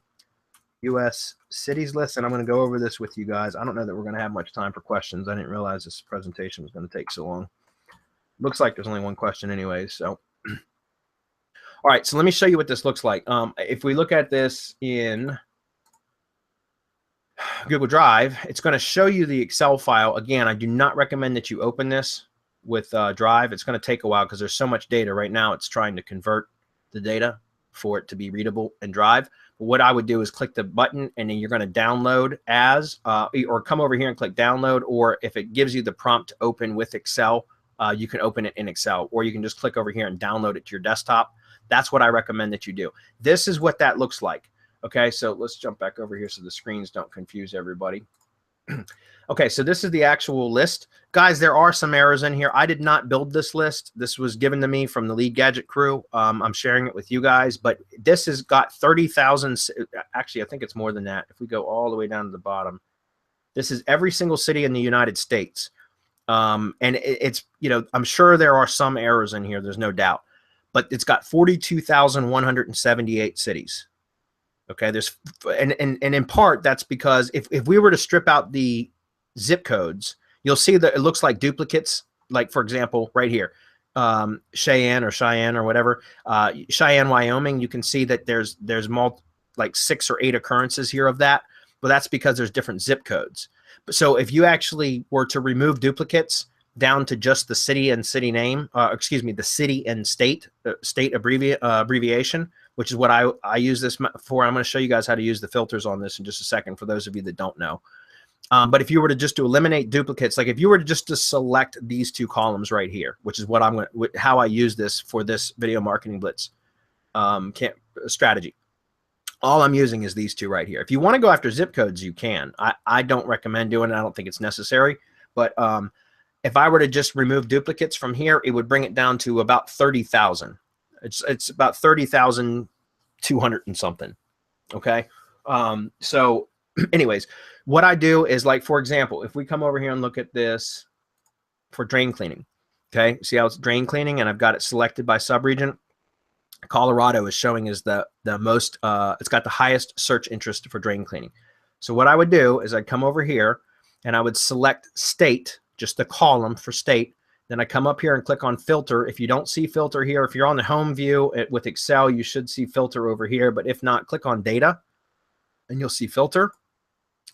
U.S. cities list, and I'm going to go over this with you guys. I don't know that we're going to have much time for questions. I didn't realize this presentation was going to take so long. Looks like there's only one question anyways. So, all right. So let me show you what this looks like. If we look at this in Google Drive, it's going to show you the Excel file. Again, I do not recommend that you open this with Drive. It's going to take a while because there's so much data. Right now, it's trying to convert the data for it to be readable in Drive. But what I would do is click the button, and then you're going to download as, or come over here and click download, or if it gives you the prompt to open with Excel, you can open it in Excel, or you can just click over here and download it to your desktop. That's what I recommend that you do. This is what that looks like. Okay, so let's jump back over here so the screens don't confuse everybody. Okay, so this is the actual list. Guys, there are some errors in here. I did not build this list. This was given to me from the Lead Gadget crew. I'm sharing it with you guys, but this has got 30,000. Actually, I think it's more than that. If we go all the way down to the bottom, this is every single city in the United States. And it's, you know, I'm sure there are some errors in here. There's no doubt, but it's got 42,178 cities. Okay, there's and in part that's because if we were to strip out the zip codes, you'll see that it looks like duplicates. Like for example, right here, Cheyenne or whatever, Cheyenne, Wyoming. You can see that there's like 6 or 8 occurrences here of that, but that's because there's different zip codes. So if you actually were to remove duplicates down to just the city and city name, excuse me, the city and state abbreviation, which is what I use this for. I'm going to show you guys how to use the filters on this in just a second for those of you that don't know. But if you were to just to eliminate duplicates, like if you were to just to select these 2 columns right here, which is what I'm going to, how I use this for this video marketing blitz strategy. All I'm using is these 2 right here. If you want to go after zip codes, you can. I don't recommend doing it. I don't think it's necessary. But if I were to just remove duplicates from here, it would bring it down to about 30,000. It's about 30,200 and something. Okay. So anyways, what I do is, like, for example, if we come over here and look at this for drain cleaning, okay, see how it's drain cleaning and I've got it selected by subregion. Colorado is showing as the most, it's got the highest search interest for drain cleaning. So what I would do is I'd come over here and I would select state, just the column for state. Then I come up here and click on filter. If you don't see filter here, if you're on the home view with Excel, you should see filter over here. But if not, click on data and you'll see filter.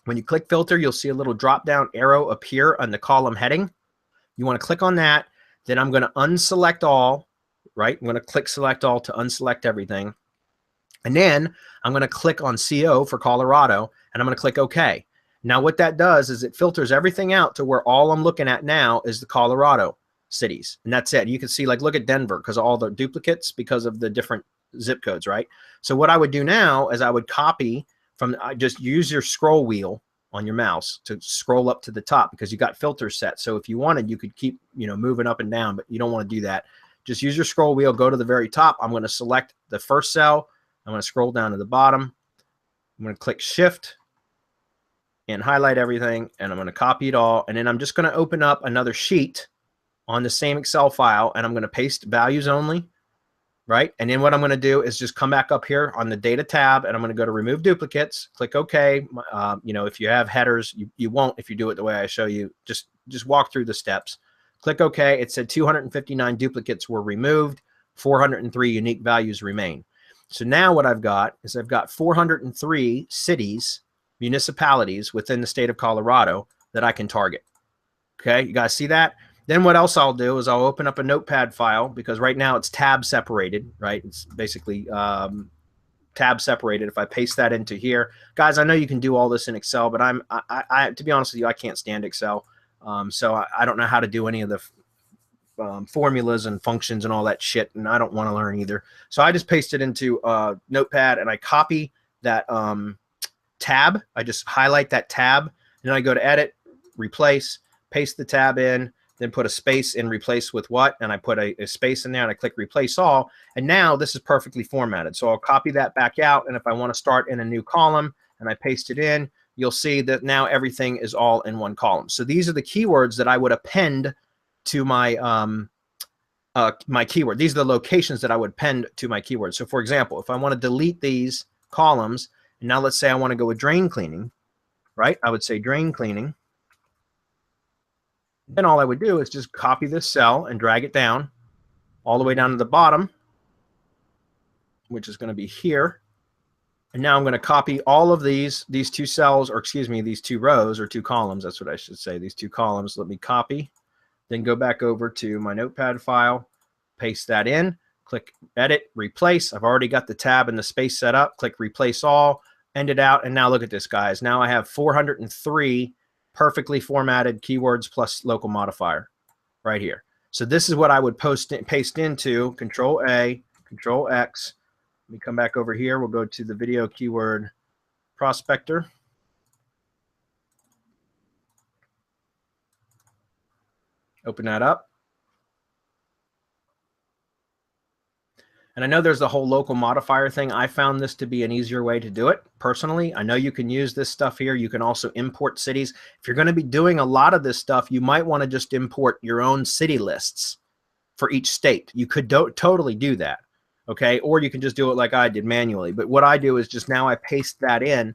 When you click filter, you'll see a little drop down arrow appear on the column heading. You want to click on that. Then I'm going to unselect all, right? I'm going to click select all to unselect everything. And then I'm going to click on CO for Colorado and I'm going to click OK. Now what that does is it filters everything out to where all I'm looking at now is the Colorado cities. And that's it. You can see, like, look at Denver because of all the duplicates because of the different zip codes, right? So what I would do now is I would copy from, just use your scroll wheel on your mouse to scroll up to the top because you got filters set. So if you wanted, you could keep, you know, moving up and down, but you don't want to do that. Just use your scroll wheel, go to the very top. I'm going to select the first cell. I'm going to scroll down to the bottom. I'm going to click shift and highlight everything, and I'm going to copy it all. And then I'm just going to open up another sheet on the same Excel file, and I'm going to paste values only, right? And then what I'm going to do is just come back up here on the data tab, and I'm going to go to remove duplicates, click OK. You know, if you have headers, you won't if you do it the way I show you. Just walk through the steps. Click OK. It said 259 duplicates were removed, 403 unique values remain. So now what I've got is I've got 403 cities, municipalities within the state of Colorado that I can target. Okay, you guys see that? Then what else I'll do is I'll open up a notepad file because right now it's tab separated, right? It's basically tab separated. If I paste that into here, guys, I know you can do all this in Excel, but I to be honest with you, I can't stand Excel. So I don't know how to do any of the formulas and functions and all that shit, and I don't want to learn either. So I just paste it into Notepad, and I copy that tab. I just highlight that tab, and then I go to edit, replace, paste the tab in, then put a space in replace with what, and I put a space in there, and I click replace all, and now this is perfectly formatted. So I'll copy that back out, and if I want to start in a new column and I paste it in, you'll see that now everything is all in one column. So these are the keywords that I would append to my my keyword. These are the locations that I would append to my keyword. So for example, if I want to delete these columns, and now let's say I want to go with drain cleaning, right? I would say drain cleaning. Then all I would do is just copy this cell and drag it down all the way down to the bottom, which is going to be here. And now I'm going to copy all of these two cells, or excuse me, these two rows or two columns. That's what I should say. These two columns. Let me copy. Then go back over to my Notepad file, paste that in, click edit, replace. I've already got the tab and the space set up. Click replace all, end it out, and now look at this, guys. Now I have 403 perfectly formatted keywords plus local modifier right here. So this is what I would paste into Control A, Control X. Let me come back over here. We'll go to the video keyword prospector. Open that up. And I know there's the whole local modifier thing. I found this to be an easier way to do it personally. I know you can use this stuff here. You can also import cities. If you're going to be doing a lot of this stuff, you might want to just import your own city lists for each state. You could totally do that, okay? Or you can just do it like I did manually. But what I do is just now I paste that in,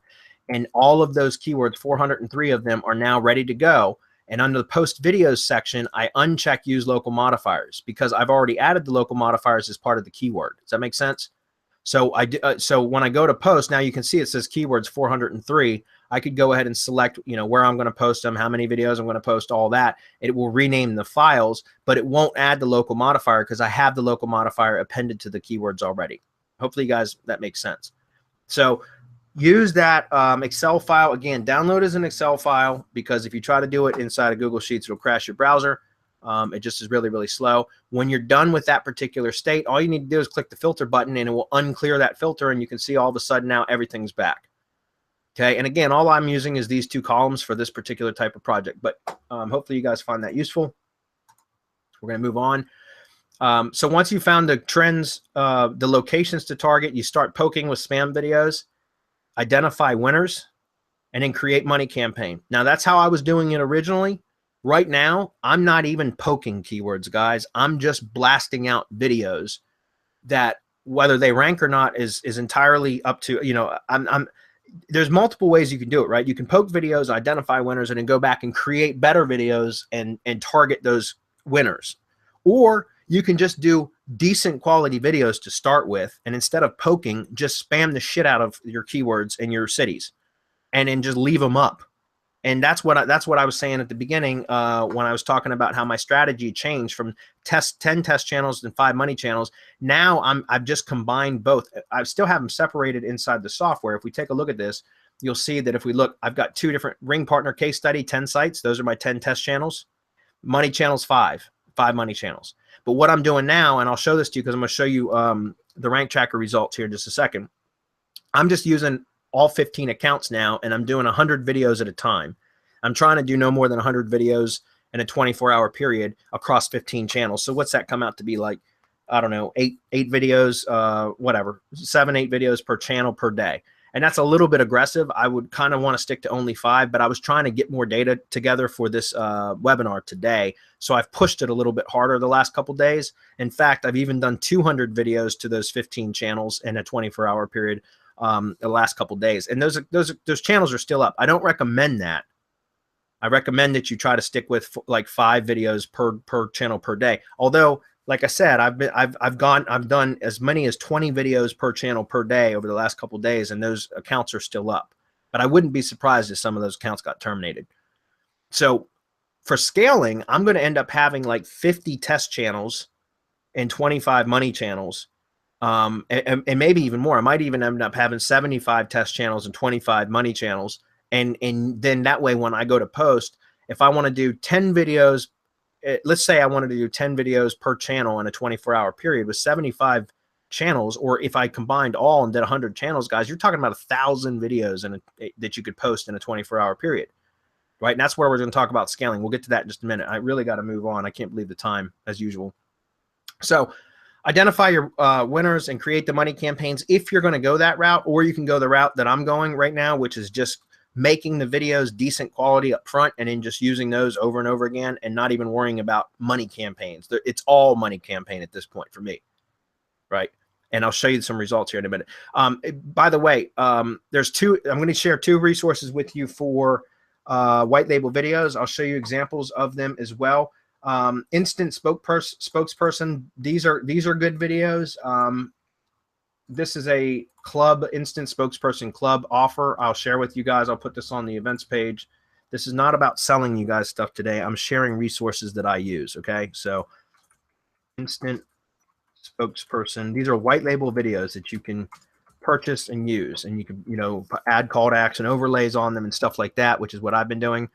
and all of those keywords, 403 of them, are now ready to go. And under the post videos section, I uncheck use local modifiers because I've already added the local modifiers as part of the keyword. Does that make sense? So so when I go to post, now you can see it says keywords 403. I could go ahead and select, you know, where I'm going to post them, how many videos I'm going to post, all that. It will rename the files, but it won't add the local modifier because I have the local modifier appended to the keywords already. Hopefully, guys, that makes sense. So use that Excel file. Again, download as an Excel file because if you try to do it inside of Google Sheets, it'll crash your browser. It just is really, really slow. When you're done with that particular state, all you need to do is click the filter button and it will unclear that filter, and you can see all of a sudden now everything's back. Okay, and again, all I'm using is these two columns for this particular type of project, but hopefully you guys find that useful. We're going to move on. So once you found the trends, the locations to target, you start poking with spam videos, identify winners, and then create money campaign. Now, that's how I was doing it originally. Right now, I'm not even poking keywords, guys. I'm just blasting out videos that whether they rank or not is entirely up to, you know, there's multiple ways you can do it, right? You can poke videos, identify winners, and then go back and create better videos and target those winners. Or you can just do decent quality videos to start with, and instead of poking, just spam the shit out of your keywords and your cities, and then just leave them up. And that's what I was saying at the beginning when I was talking about how my strategy changed from 10 test channels and 5 money channels. Now I've just combined both. I still have them separated inside the software. If we take a look at this, you'll see that if we look, I've got 2 different ring partner case study, 10 sites. Those are my 10 test channels. Money channels, 5 money channels. But what I'm doing now, and I'll show this to you because I'm going to show you the rank tracker results here in just a second. I'm just using all 15 accounts now, and I'm doing 100 videos at a time. I'm trying to do no more than 100 videos in a 24-hour period across 15 channels. So what's that come out to be like? I don't know, 8 videos, whatever, 7, 8 videos per channel per day. And that's a little bit aggressive. I would kind of want to stick to only 5, but I was trying to get more data together for this webinar today. So I've pushed it a little bit harder the last couple days. In fact, I've even done 200 videos to those 15 channels in a 24-hour period the last couple days. And those channels are still up. I don't recommend that. I recommend that you try to stick with like 5 videos per channel per day. Although, like I said, I've done as many as 20 videos per channel per day over the last couple of days, and those accounts are still up. But I wouldn't be surprised if some of those accounts got terminated. So for scaling, I'm going to end up having like 50 test channels and 25 money channels. and maybe even more. I might even end up having 75 test channels and 25 money channels. And then that way, when I go to post, if I want to do 10 videos, let's say I wanted to do 10 videos per channel in a 24-hour period with 75 channels, or if I combined all and did 100 channels, guys, you're talking about 1,000 videos that you could post in a 24-hour period, right? And that's where we're going to talk about scaling. We'll get to that in just a minute. I really got to move on. I can't believe the time, as usual. So identify your winners and create the money campaigns if you're going to go that route, or you can go the route that I'm going right now, which is just making the videos decent quality up front and then just using those over and over again and not even worrying about money campaigns. It's all money campaign at this point for me, right? And I'll show you some results here in a minute. By the way, there's I'm going to share 2 resources with you for white label videos. I'll show you examples of them as well. Instant spokesperson. These are good videos. This is a club, instant spokesperson club offer. I'll share with you guys. I'll put this on the events page. This is not about selling you guys stuff today. I'm sharing resources that I use. Okay. So instant spokesperson. These are white label videos that you can purchase and use, and you can, add call to action overlays on them and stuff like that, which is what I've been doing.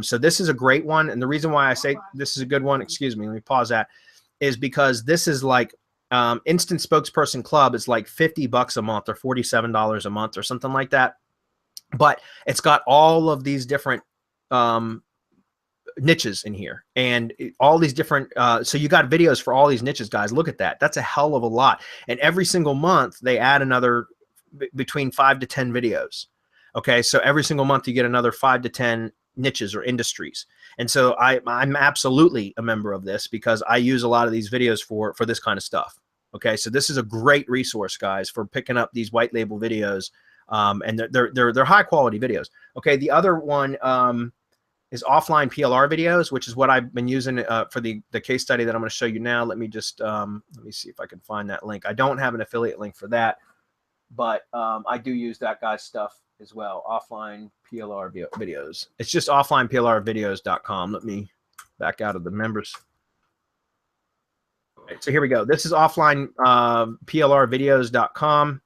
So this is a great one. And the reason why I say this is a good one, excuse me, let me pause that, is because this is like instant spokesperson club is like $50 a month or $47 a month or something like that. But it's got all of these different niches in here and all these different so you got videos for all these niches, guys. Look at that. That's a hell of a lot. And every single month they add another between 5 to 10 videos. Okay, so every single month you get another 5 to 10 niches or industries. And so I'm absolutely a member of this because I use a lot of these videos for this kind of stuff. Okay, so this is a great resource, guys, for picking up these white label videos, and they're high quality videos. Okay, the other one is offline PLR videos, which is what I've been using for the case study that I'm going to show you now. Let me just let me see if I can find that link. I don't have an affiliate link for that, but I do use that guy's stuff as well. Offline PLR videos. It's just offlineplrvideos.com. Let me back out of the members. Okay, so here we go. This is offline plrvideos.com.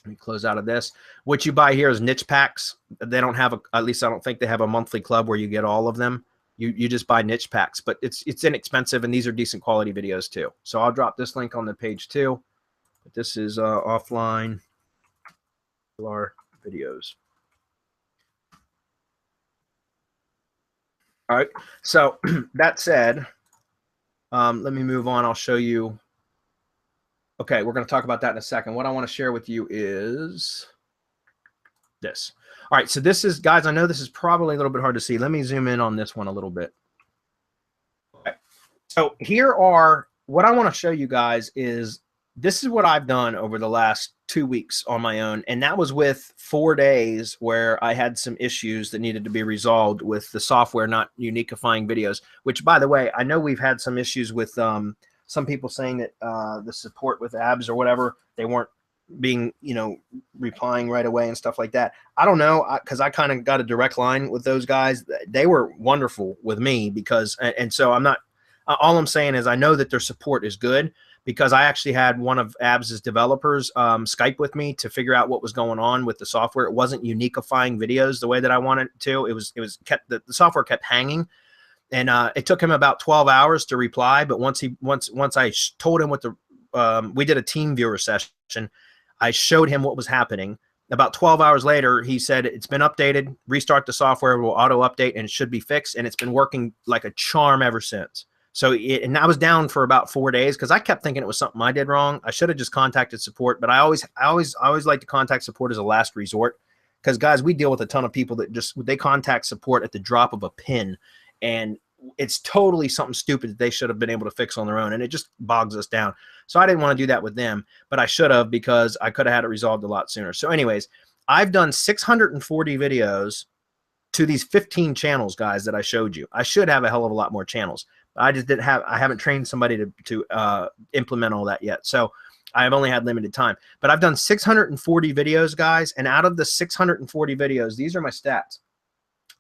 Let me close out of this. What you buy here is niche packs. They don't have at least I don't think they have a monthly club where you get all of them. You just buy niche packs, but it's inexpensive, and these are decent quality videos too. So I'll drop this link on the page too. But this is offline PLR videos. All right. So that said, let me move on. I'll show you. Okay, we're going to talk about that in a second. What I want to share with you is this. All right, so this is, guys, I know this is probably a little bit hard to see. Let me zoom in on this one a little bit. Okay. So here are, what I want to show you guys is, this is what I've done over the last 2 weeks on my own, and that was with 4 days where I had some issues that needed to be resolved with the software not uniquifying videos, which, by the way, I know we've had some issues with some people saying that the support with abs or whatever, they weren't being, replying right away and stuff like that. I don't know, because I kind of got a direct line with those guys. They were wonderful with me because, and so I'm not, all I'm saying is I know that their support is good, because I actually had one of Abs's developers Skype with me to figure out what was going on with the software. It wasn't uniquifying videos the way that I wanted it to. It was the software kept hanging, and it took him about 12 hours to reply. But once I told him what we did a team viewer session, I showed him what was happening. About 12 hours later, he said it's been updated. Restart the software, will auto update, and it should be fixed. And it's been working like a charm ever since. So, and I was down for about 4 days because I kept thinking it was something I did wrong. I should have just contacted support, but I always like to contact support as a last resort, because, guys, we deal with a ton of people that they contact support at the drop of a pin, and it's totally something stupid that they should have been able to fix on their own, and it just bogs us down. So I didn't want to do that with them, but I should have, because I could have had it resolved a lot sooner. So anyways, I've done 640 videos to these 15 channels, guys, that I showed you. I should have a hell of a lot more channels. I just I haven't trained somebody to implement all that yet. So I've only had limited time, but I've done 640 videos, guys. And out of the 640 videos, these are my stats.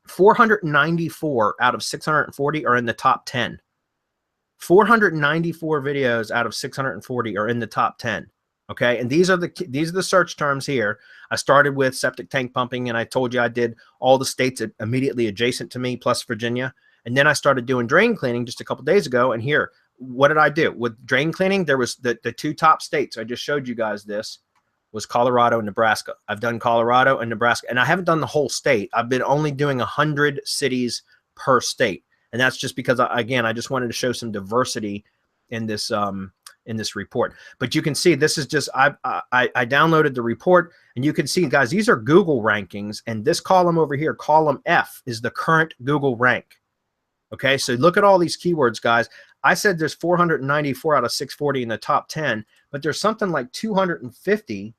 494 out of 640 are in the top 10. 494 videos out of 640 are in the top 10. Okay, and these are the search terms here. I started with septic tank pumping, and I told you I did all the states immediately adjacent to me plus Virginia. And then I started doing drain cleaning just a couple days ago. And here, what did I do with drain cleaning? There was the two top states. I just showed you guys this was Colorado and Nebraska. I've done Colorado and Nebraska, and I haven't done the whole state. I've been only doing 100 cities per state. And that's just because, again, I just wanted to show some diversity in this report. But you can see this is just, I downloaded the report, and you can see, guys, these are Google rankings, and this column over here, column F, is the current Google rank. Okay, so look at all these keywords, guys. I said there's 494 out of 640 in the top 10, but there's something like 250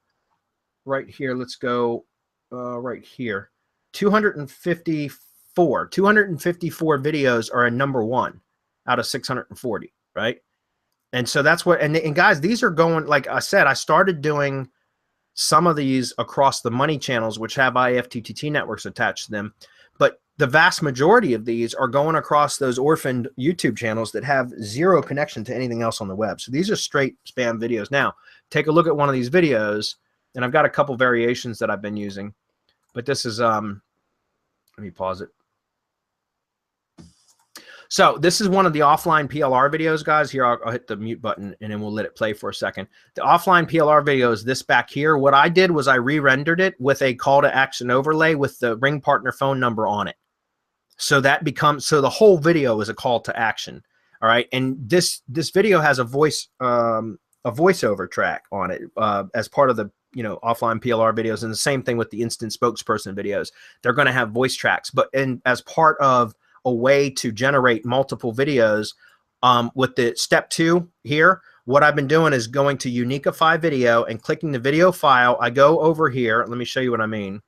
right here. Let's go right here. 254 videos are in number 1 out of 640, right? And so that's what, and guys, these are going, like I said, I started doing some of these across the money channels, which have IFTTT networks attached to them. But the vast majority of these are going across those orphaned YouTube channels that have zero connection to anything else on the web. So these are straight spam videos. Now, take a look at one of these videos, and I've got a couple variations that I've been using. But this is, let me pause it. So this is one of the offline PLR videos, guys. Here, I'll hit the mute button, and then we'll let it play for a second. The offline PLR video is this back here. What I did was I re-rendered it with a call to action overlay with the ring partner phone number on it. So that becomes, so the whole video is a call to action. All right. And this video has a voiceover track on it as part of the, offline PLR videos. And the same thing with the instant spokesperson videos. They're going to have voice tracks, but as part of a way to generate multiple videos with the step 2 here, what I've been doing is going to Uniquify video and clicking the video file. I go over here. Let me show you what I mean.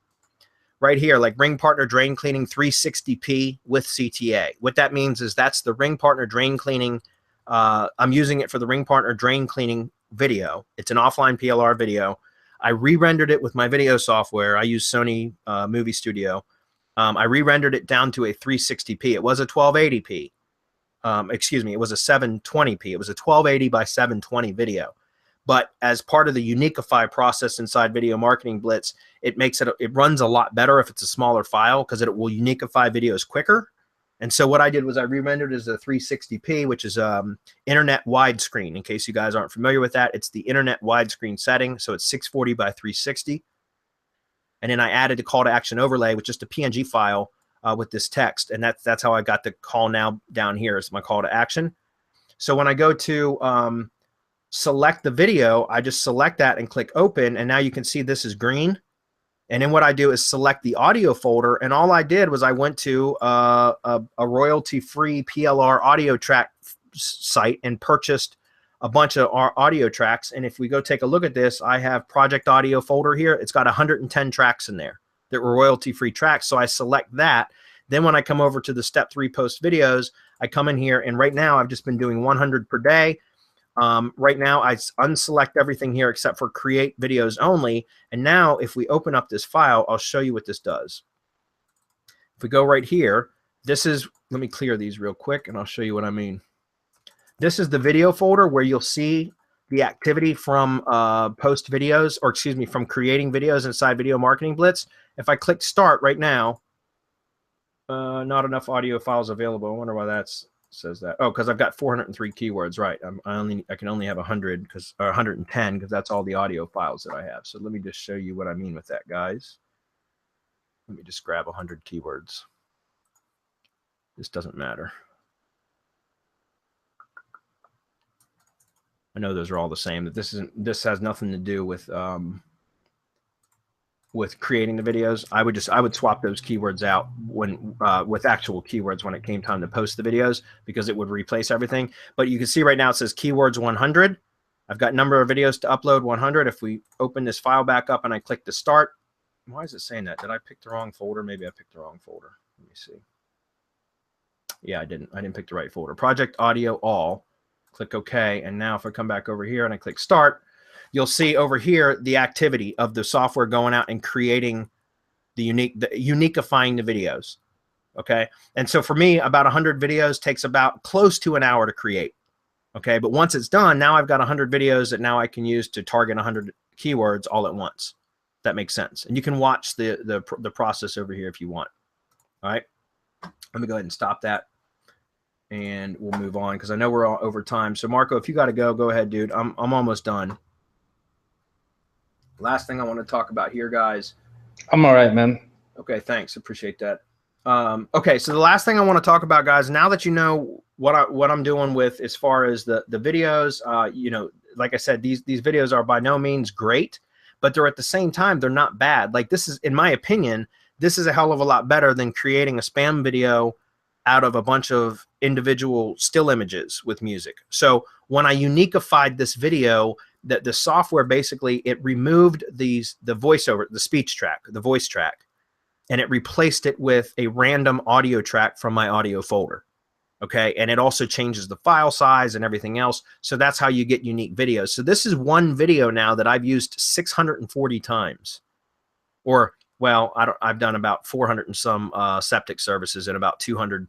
Right here, like ring partner drain cleaning 360p with CTA. What that means is that's the ring partner drain cleaning. I'm using it for the ring partner drain cleaning video. It's an offline PLR video. I re-rendered it with my video software. I use Sony Movie Studio. I re-rendered it down to a 360p. It was a 1280p. Excuse me, it was a 720p. It was a 1280 by 720 video. But as part of the Uniquify process inside Video Marketing Blitz, it makes it runs a lot better if it's a smaller file because it will Uniquify videos quicker. And so what I did was I re-rendered it as a 360p, which is internet widescreen. In case you guys aren't familiar with that, it's the internet widescreen setting. So it's 640 by 360. And then I added the call to action overlay with just a PNG file with this text. And that's how I got the call now down here is my call to action. So when I go to select the video, I just select that and click open. And now you can see this is green. And then what I do is select the audio folder. And all I did was I went to a royalty-free PLR audio track site and purchased a bunch of audio tracks. And if we go take a look at this, I have project audio folder here. It's got 110 tracks in there that were royalty-free tracks. So I select that. Then when I come over to the step 3 post videos, I come in here, and right now I've just been doing 100 per day. Right now I unselect everything here except for create videos only. And now if we open up this file, I'll show you what this does. If we go right here, this is, let me clear these real quick and I'll show you what I mean. This is the video folder where you'll see the activity from post videos, or excuse me, from creating videos inside Video Marketing Blitz. If I click start right now, not enough audio files available. I wonder why that says that. Oh, because I've got 403 keywords, right? I can only have 100 because, or 110 because that's all the audio files that I have. So let me just show you what I mean with that, guys. Let me just grab 100 keywords. This doesn't matter. I know those are all the same. That this has nothing to do with creating the videos. I would swap those keywords out when with actual keywords when it came time to post the videos, because it would replace everything. But you can see right now it says keywords 100. I've got number of videos to upload 100. If we open this file back up and I click to start, why is it saying that? Did I pick the wrong folder? Maybe I picked the wrong folder. Let me see. Yeah, I didn't pick the right folder. Project audio all. Click OK. And now if I come back over here and I click start, you'll see over here the activity of the software going out and creating uniquifying the videos. Okay. And so for me, about 100 videos takes about close to an hour to create. Okay, but once it's done, now I've got 100 videos that now I can use to target 100 keywords all at once. That makes sense. And you can watch the process over here if you want. All right, let me go ahead and stop that, and we'll move on because I know we're all over time. So Marco, if you got to go ahead, dude. I'm almost done. Last thing I want to talk about here, guys. I'm all right, man. Okay, thanks. Appreciate that. Okay, so the last thing I want to talk about, guys, now that you know what I'm doing with as far as the videos, you know, like I said, these videos are by no means great, but they're at the same time, they're not bad. Like, this is, in my opinion, this is a hell of a lot better than creating a spam video out of a bunch of individual still images with music. So when I uniqueified this video, that the software basically, it removed the voiceover, the speech track, the voice track, and it replaced it with a random audio track from my audio folder. Okay, and it also changes the file size and everything else. So that's how you get unique videos. So this is one video now that I've used 640 times, or well, I've done about 400 and some septic services and about 200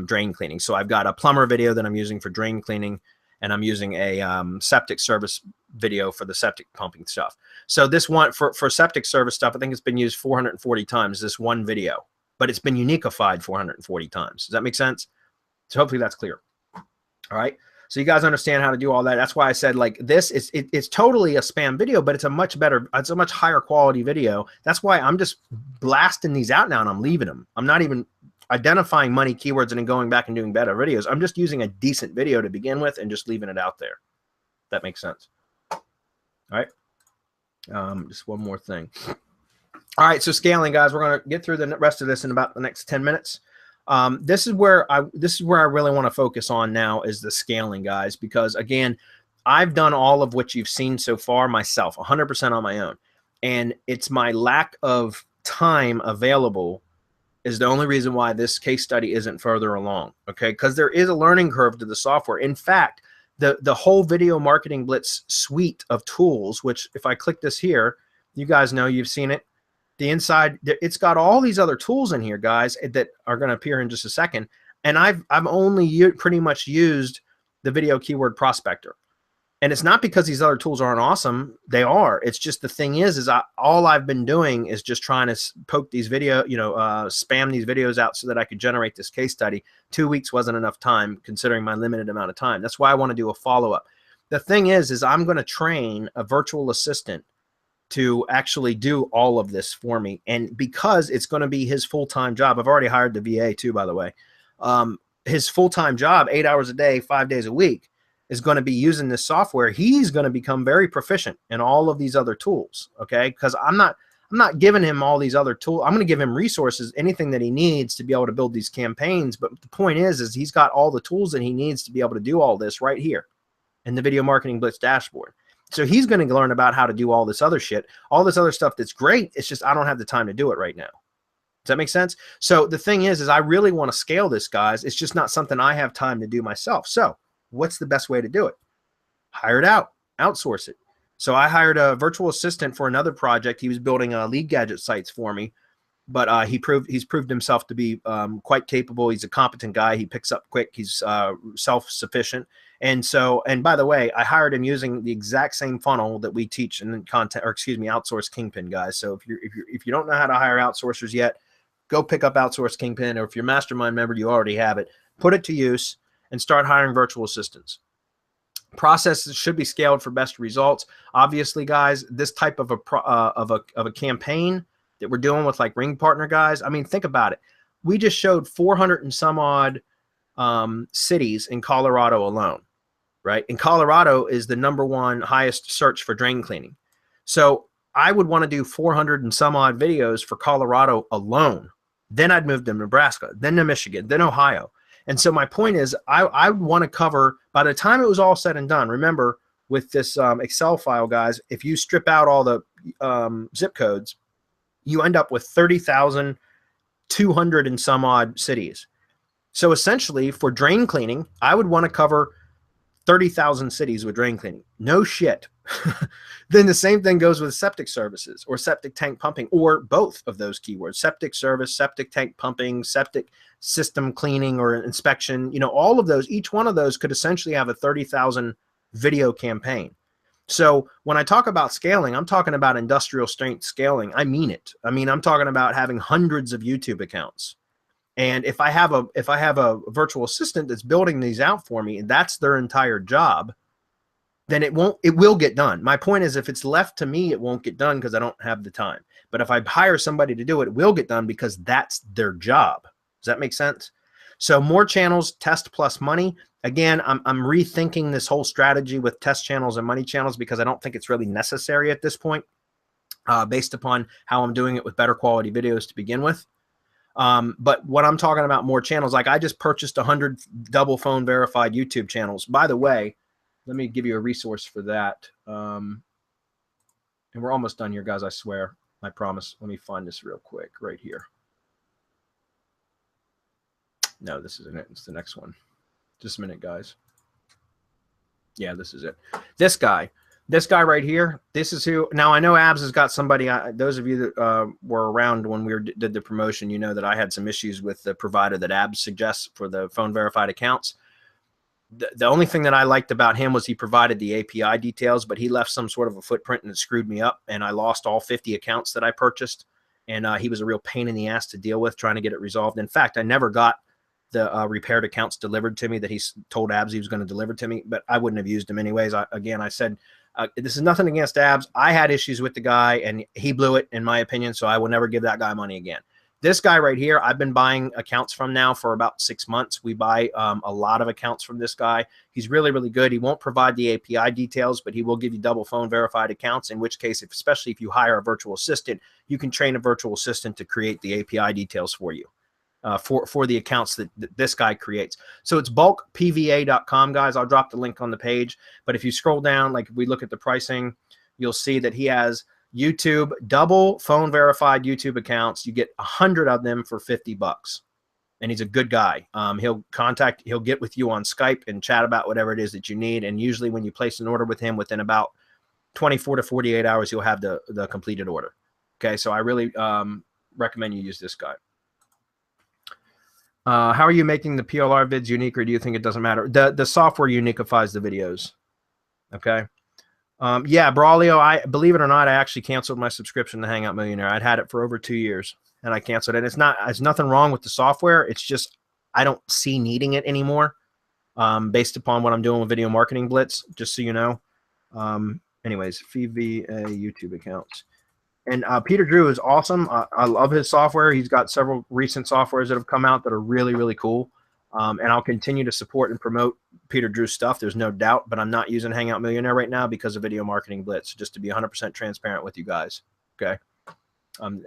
drain cleaning. So I've got a plumber video that I'm using for drain cleaning, and I'm using a septic service video for the septic pumping stuff. So this one for septic service stuff, I think it's been used 440 times, this one video, but it's been uniqueified 440 times. Does that make sense? So hopefully that's clear. All right. So you guys understand how to do all that. That's why I said, like, this is, it's totally a spam video, but it's a much better, it's a much higher quality video. That's why I'm just blasting these out now and I'm leaving them. I'm not even identifying money keywords and then going back and doing better videos. I'm just using a decent video to begin with and just leaving it out there. That makes sense. All right. Just one more thing. All right. So scaling, guys, we're going to get through the rest of this in about the next 10 minutes. This is where I really want to focus on now, is the scaling, guys, because again, I've done all of what you've seen so far myself, 100% on my own. And it's my lack of time available is the only reason why this case study isn't further along. Okay. Because there is a learning curve to the software. In fact, the whole Video Marketing Blitz suite of tools, which if I click this here, you guys know, you've seen it. The inside, it's got all these other tools in here, guys, that are going to appear in just a second. And I've only pretty much used the Video Keyword Prospector. And it's not because these other tools aren't awesome. They are. It's just the thing is all I've been doing is just trying to poke these spam these videos out so that I could generate this case study. 2 weeks wasn't enough time considering my limited amount of time. That's why I want to do a follow-up. The thing is I'm going to train a virtual assistant to actually do all of this for me. And because it's going to be his full-time job, I've already hired the VA too, by the way. His full-time job, 8 hours a day, 5 days a week, is going to be using this software. He's going to become very proficient in all of these other tools. Okay. Because I'm not giving him all these other tools. I'm going to give him resources, anything that he needs to be able to build these campaigns. But the point is he's got all the tools that he needs to be able to do all this right here in the Video Marketing Blitz dashboard. So he's going to learn about how to do all this other shit, all this other stuff that's great. It's just I don't have the time to do it right now. Does that make sense? So the thing is I really want to scale this, guys. It's just not something I have time to do myself. So what's the best way to do it? Hire it out, outsource it. So I hired a virtual assistant for another project. He was building lead gadget sites for me, but he's proved himself to be quite capable. He's a competent guy. He picks up quick. He's self-sufficient. And by the way, I hired him using the exact same funnel that we teach in content, or excuse me, Outsource Kingpin, guys. So if you don't know how to hire outsourcers yet, go pick up Outsource Kingpin, or if you're a mastermind member, you already have it. Put it to use and start hiring virtual assistants. Processes should be scaled for best results. Obviously, guys, this type of a campaign that we're doing with like Ring Partner, guys. I mean, think about it. We just showed 400 and some odd cities in Colorado alone, right? And Colorado is the #1 highest search for drain cleaning. So I would want to do 400 and some odd videos for Colorado alone. Then I'd move to Nebraska, then to Michigan, then Ohio. And so my point is I want to cover, by the time it was all said and done, remember with this Excel file, guys, if you strip out all the zip codes, you end up with 30,200 and some odd cities. So essentially for drain cleaning, I would want to cover 30,000 cities with drain cleaning. No shit. then the same thing goes with septic services or septic tank pumping, or both of those keywords: septic service, septic tank pumping, septic system cleaning or inspection. You know, all of those, each one of those could essentially have a 30,000 video campaign. So when I talk about scaling, I'm talking about industrial strength scaling. I mean it. I mean, I'm talking about having hundreds of YouTube accounts. And if I have a virtual assistant that's building these out for me, and that's their entire job, then it will get done. My point is, if it's left to me, it won't get done because I don't have the time. But if I hire somebody to do it, it will get done because that's their job. Does that make sense? So more channels, test plus money. Again, I'm rethinking this whole strategy with test channels and money channels because I don't think it's really necessary at this point, based upon how I'm doing it with better quality videos to begin with. But what I'm talking about, more channels, like I just purchased 100 double phone verified YouTube channels. By the way, let me give you a resource for that. And we're almost done here, guys. I swear. I promise. Let me find this real quick right here. No, this isn't it. It's the next one. Just a minute, guys. Yeah, this is it. This guy right here. This is who. Now, I know Abs has got somebody. Those of you that were around when we did the promotion, you know that I had some issues with the provider that Abs suggests for the phone verified accounts. The only thing that I liked about him was he provided the API details, but he left some sort of a footprint and it screwed me up. And I lost all 50 accounts that I purchased. And he was a real pain in the ass to deal with trying to get it resolved. In fact, I never got the repaired accounts delivered to me that he told Abs he was going to deliver to me, but I wouldn't have used them anyways. I said, this is nothing against Abs. I had issues with the guy and he blew it in my opinion. So I will never give that guy money again. This guy right here, I've been buying accounts from now for about 6 months. We buy a lot of accounts from this guy. He's really, really good. He won't provide the API details, but he will give you double phone verified accounts, in which case, especially if you hire a virtual assistant, you can train a virtual assistant to create the API details for you, for the accounts that this guy creates. So it's bulkpva.com, guys. I'll drop the link on the page. But if you scroll down, like if we look at the pricing, you'll see that he has YouTube double phone verified YouTube accounts. You get 100 of them for $50, and he's a good guy. He'll get with you on Skype and chat about whatever it is that you need. And usually when you place an order with him, within about 24 to 48 hours, you'll have the completed order. Okay. So I really recommend you use this guy. How are you making the PLR vids unique, or do you think it doesn't matter? The software unifies the videos. Okay. Yeah, Braulio, I believe it or not, I actually canceled my subscription to Hangout Millionaire. I'd had it for over 2 years and I canceled it. It's nothing wrong with the software. It's just, I don't see needing it anymore, based upon what I'm doing with Video Marketing Blitz, just so you know. Anyways, FVA YouTube accounts. And Peter Drew is awesome. I love his software. He's got several recent softwares that have come out that are really, really cool. And I'll continue to support and promote Peter Drew's stuff. There's no doubt, but I'm not using Hangout Millionaire right now because of Video Marketing Blitz, just to be 100% transparent with you guys. Okay.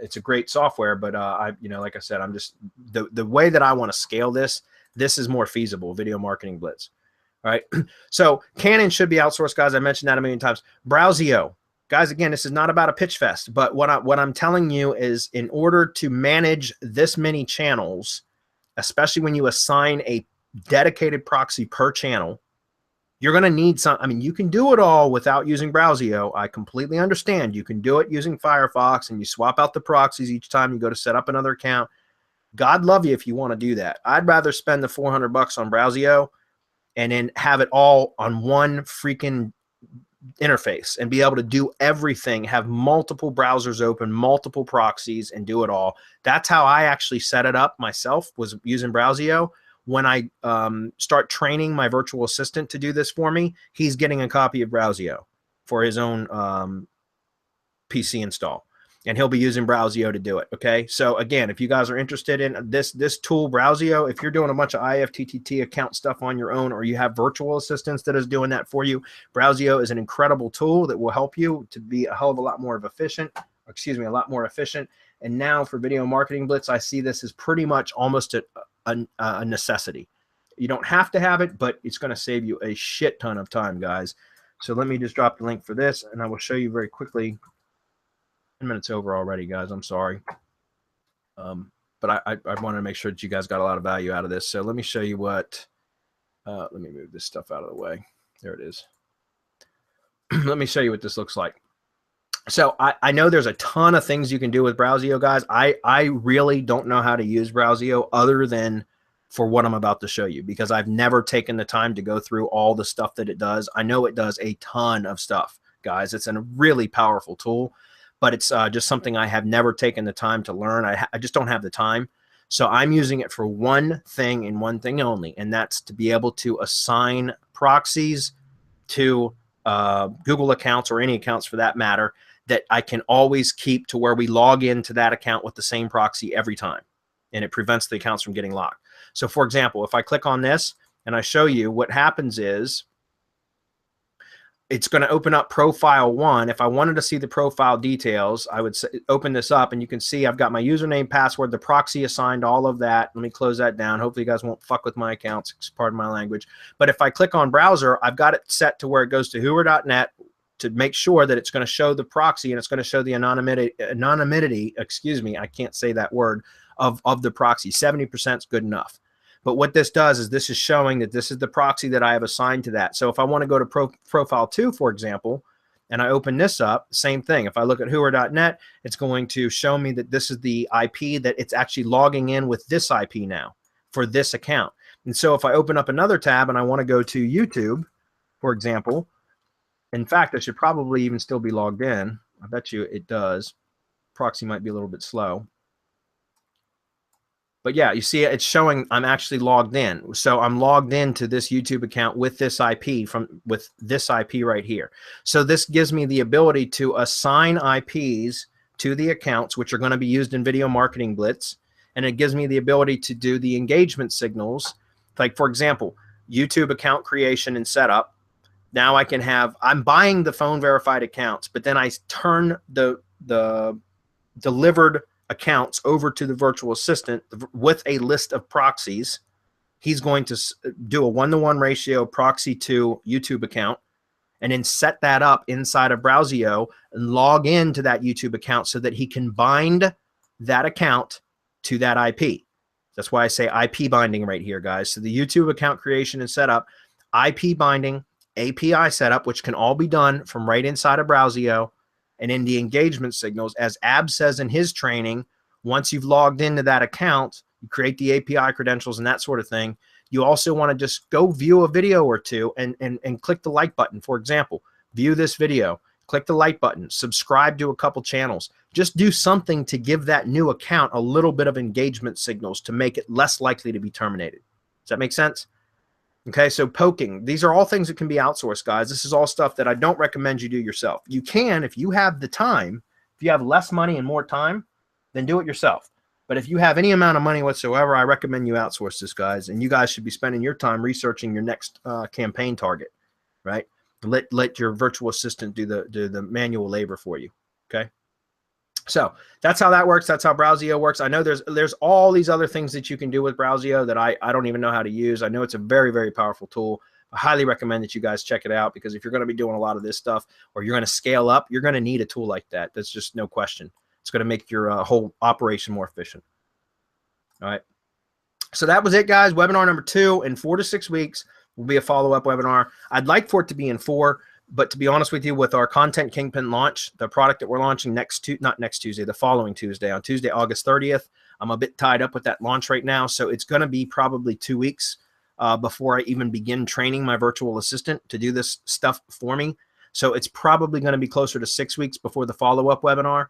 It's a great software, but like I said, I'm just the way that I want to scale this is more feasible. Video Marketing Blitz. All right. So Canon should be outsourced, guys. I mentioned that a million times. Browsio. Guys, again, this is not about a pitch fest, but what I'm telling you is, in order to manage this many channels, especially when you assign a dedicated proxy per channel, you're going to need some. I mean, you can do it all without using Browsio. I completely understand. You can do it using Firefox, and you swap out the proxies each time you go to set up another account. God love you if you want to do that. I'd rather spend the $400 on Browsio and then have it all on one freaking interface and be able to do everything, have multiple browsers open, multiple proxies, and do it all. That's how I actually set it up myself, was using Browsio. When I start training my virtual assistant to do this for me, he's getting a copy of Browsio for his own PC install, and he'll be using Browsio to do it. Okay. So again, if you guys are interested in this tool, Browsio, if you're doing a bunch of IFTTT account stuff on your own, or you have virtual assistants that is doing that for you, Browsio is an incredible tool that will help you to be a hell of a lot more efficient. And now for Video Marketing Blitz, I see this as pretty much almost a necessity. You don't have to have it, but it's going to save you a shit ton of time, guys. So let me just drop the link for this, and I will show you very quickly. 10 minutes over already, guys. I'm sorry. But I wanted to make sure that you guys got a lot of value out of this. So let me show you what, let me move this stuff out of the way. There it is. let me show you what this looks like. So I know there's a ton of things you can do with Browsio, guys. I really don't know how to use Browsio other than for what I'm about to show you, because I've never taken the time to go through all the stuff that it does. I know it does a ton of stuff, guys. It's a really powerful tool, but it's just something I have never taken the time to learn. I just don't have the time. So I'm using it for one thing and one thing only, and that's to be able to assign proxies to Google accounts, or any accounts for that matter, that I can always keep to where we log into that account with the same proxy every time. And it prevents the accounts from getting locked. So for example, if I click on this and I show you, what happens is it's going to open up profile 1. If I wanted to see the profile details, I would open this up, and you can see I've got my username, password, the proxy assigned, all of that. Let me close that down. Hopefully you guys won't fuck with my accounts, pardon my language. But if I click on browser, I've got it set to where it goes to hoover.net to make sure that it's going to show the proxy, and it's going to show the anonymity, excuse me, I can't say that word, of the proxy. 70% is good enough. But what this does is this is showing that this is the proxy that I have assigned to that. So if I want to go to profile 2, for example, and I open this up, same thing. If I look at hoover.net, it's going to show me that this is the IP that it's actually logging in with this IP now for this account. And so if I open up another tab and I want to go to YouTube, for example, in fact, I should probably even still be logged in. I bet you it does. Proxy might be a little bit slow. But yeah, you see it's showing I'm actually logged in. So I'm logged into this YouTube account with this IP with this IP right here. So this gives me the ability to assign IPs to the accounts, which are going to be used in Video Marketing Blitz. And it gives me the ability to do the engagement signals. Like, for example, YouTube account creation and setup. Now I can have, I'm buying the phone verified accounts, but then I turn the delivered accounts over to the virtual assistant with a list of proxies. He's going to do a 1-to-1 ratio proxy to YouTube account, and then set that up inside of Browsio and log into that YouTube account so that he can bind that account to that IP. That's why I say IP binding right here, guys. So the YouTube account creation and setup, IP binding, API setup, which can all be done from right inside of Browsio. And in the engagement signals, as Ab says in his training, once you've logged into that account, you create the API credentials and that sort of thing. You also want to just go view a video or two and click the like button. For example, view this video, click the like button, subscribe to a couple channels. Just do something to give that new account a little bit of engagement signals to make it less likely to be terminated. Does that make sense? Okay, so poking, these are all things that can be outsourced, guys. This is all stuff that I don't recommend you do yourself. You can, if you have the time, if you have less money and more time, then do it yourself. But if you have any amount of money whatsoever, I recommend you outsource this, guys. And you guys should be spending your time researching your next campaign target, right? Let your virtual assistant do the manual labor for you, okay? So that's how that works. That's how Browsio works. I know there's all these other things that you can do with Browsio that I don't even know how to use. I know it's a very, very powerful tool. I highly recommend that you guys check it out, because if you're going to be doing a lot of this stuff, or you're going to scale up, you're going to need a tool like that. That's just no question. It's going to make your whole operation more efficient. All right. So that was it, guys. Webinar number 2. In 4 to 6 weeks will be a follow-up webinar. I'd like for it to be in 4. But to be honest with you, with our Content Kingpin launch, the product that we're launching not next Tuesday, the following Tuesday, on Tuesday, August 30th, I'm a bit tied up with that launch right now. So it's going to be probably 2 weeks before I even begin training my virtual assistant to do this stuff for me. So it's probably going to be closer to 6 weeks before the follow-up webinar.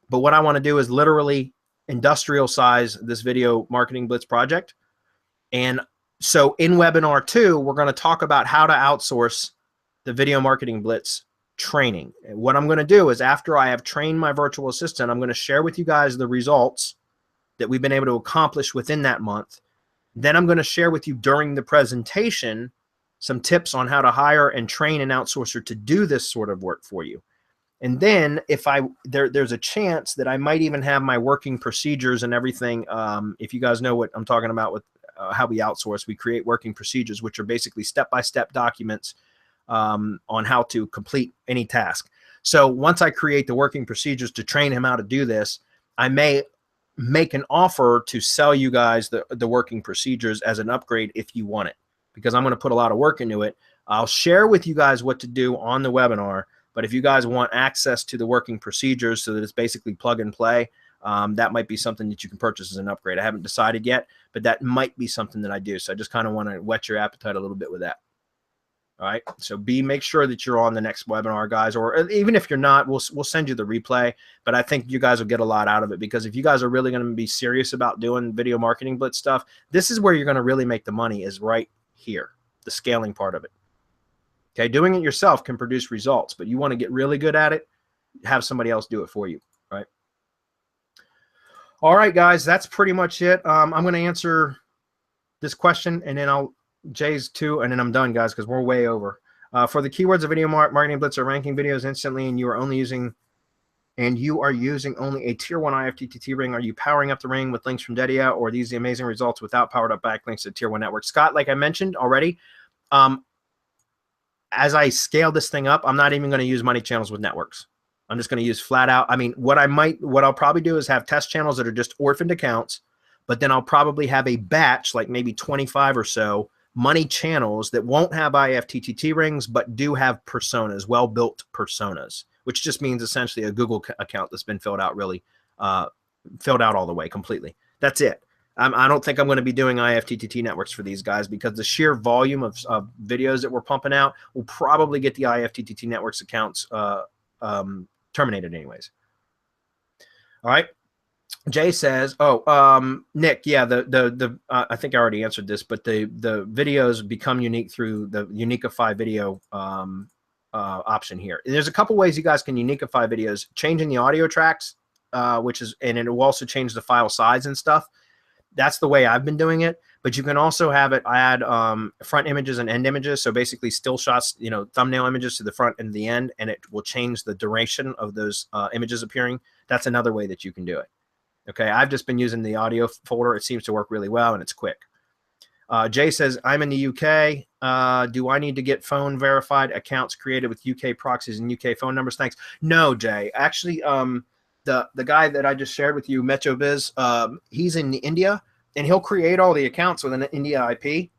But what I want to do is literally industrial size this Video Marketing Blitz project. And so in webinar 2, we're going to talk about how to outsource the Video Marketing Blitz training. And what I'm going to do is, after I have trained my virtual assistant, I'm going to share with you guys the results that we've been able to accomplish within that month. Then I'm going to share with you during the presentation some tips on how to hire and train an outsourcer to do this sort of work for you. And then if there's a chance that I might even have my working procedures and everything. If you guys know what I'm talking about with how we outsource, we create working procedures, which are basically step-by-step documents on how to complete any task. So once I create the working procedures to train him how to do this, I may make an offer to sell you guys the working procedures as an upgrade if you want it, because I'm going to put a lot of work into it. I'll share with you guys what to do on the webinar, but if you guys want access to the working procedures so that it's basically plug and play, that might be something that you can purchase as an upgrade. I haven't decided yet, but that might be something that I do. So I just kind of want to whet your appetite a little bit with that. All right. So make sure that you're on the next webinar, guys, or even if you're not, we'll send you the replay. But I think you guys will get a lot out of it, because if you guys are really going to be serious about doing video marketing blitz stuff, this is where you're going to really make the money, is right here, the scaling part of it. Okay. Doing it yourself can produce results, but you want to get really good at it, have somebody else do it for you. Right. All right, guys, that's pretty much it. I'm going to answer this question, and then Jay's too, and then I'm done, guys, because we're way over. For the keywords of video marketing blitz are ranking videos instantly, and you are using only a tier 1 IFTTT ring. Are you powering up the ring with links from Dedia, or are these the amazing results without powered up backlinks to tier 1 network? Scott, like I mentioned already, as I scale this thing up, I'm not even going to use money channels with networks. I'm just going to use flat out. I mean, what I'll probably do is have test channels that are just orphaned accounts, but then I'll probably have a batch, like maybe 25 or so money channels that won't have IFTTT rings, but do have personas, well-built personas, which just means essentially a Google account that's been filled out all the way completely. That's it. I don't think I'm going to be doing IFTTT networks for these guys, because the sheer volume of videos that we're pumping out will probably get the IFTTT networks accounts terminated anyways. All right. Jay says, Nick, yeah, I think I already answered this, but the videos become unique through the Uniquify video option here. And there's a couple ways you guys can Uniquify videos: changing the audio tracks, and it will also change the file size and stuff. That's the way I've been doing it. But you can also have it add front images and end images. So basically still shots, thumbnail images to the front and the end, and it will change the duration of those images appearing. That's another way that you can do it. Okay, I've just been using the audio folder. It seems to work really well, and it's quick. Jay says, I'm in the UK. Do I need to get phone verified accounts created with UK proxies and UK phone numbers? Thanks. No, Jay. Actually, the guy that I just shared with you, MetroBiz, he's in India, and he'll create all the accounts with an India IP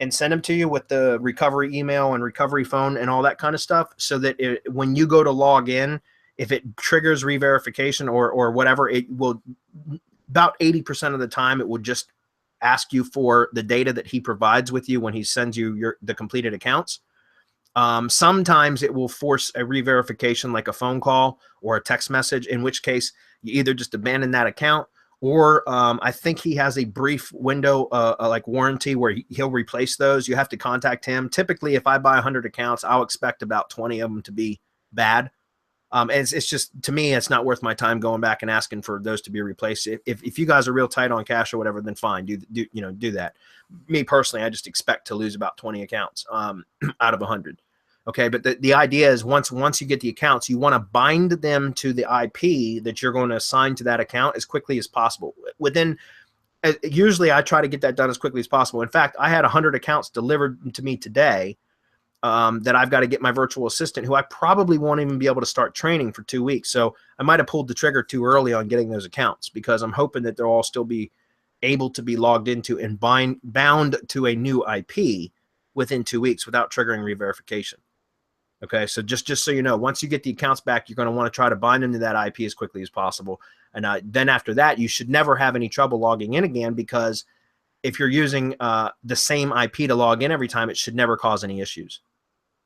and send them to you with the recovery email and recovery phone and all that kind of stuff, so that when you go to log in, if it triggers re-verification or whatever, it will, about 80% of the time, it will just ask you for the data that he provides with you when he sends you the completed accounts. Sometimes it will force a re-verification, like a phone call or a text message, in which case you either just abandon that account, or I think he has a brief window like warranty where he'll replace those. You have to contact him. Typically, if I buy 100 accounts, I'll expect about 20 of them to be bad. And it's just, to me, it's not worth my time going back and asking for those to be replaced. If you guys are real tight on cash or whatever, then fine, do that. Me personally, I just expect to lose about 20 accounts out of 100. Okay, but the idea is once you get the accounts, you want to bind them to the IP that you're going to assign to that account as quickly as possible. Usually I try to get that done as quickly as possible. In fact, I had 100 accounts delivered to me today that I've got to get my virtual assistant, who I probably won't even be able to start training for 2 weeks. So I might have pulled the trigger too early on getting those accounts, because I'm hoping that they'll all still be able to be logged into and bound to a new IP within 2 weeks without triggering re-verification. Okay, so just so you know, once you get the accounts back, you're going to want to try to bind them to that IP as quickly as possible. And then after that, you should never have any trouble logging in again, because if you're using the same IP to log in every time, it should never cause any issues.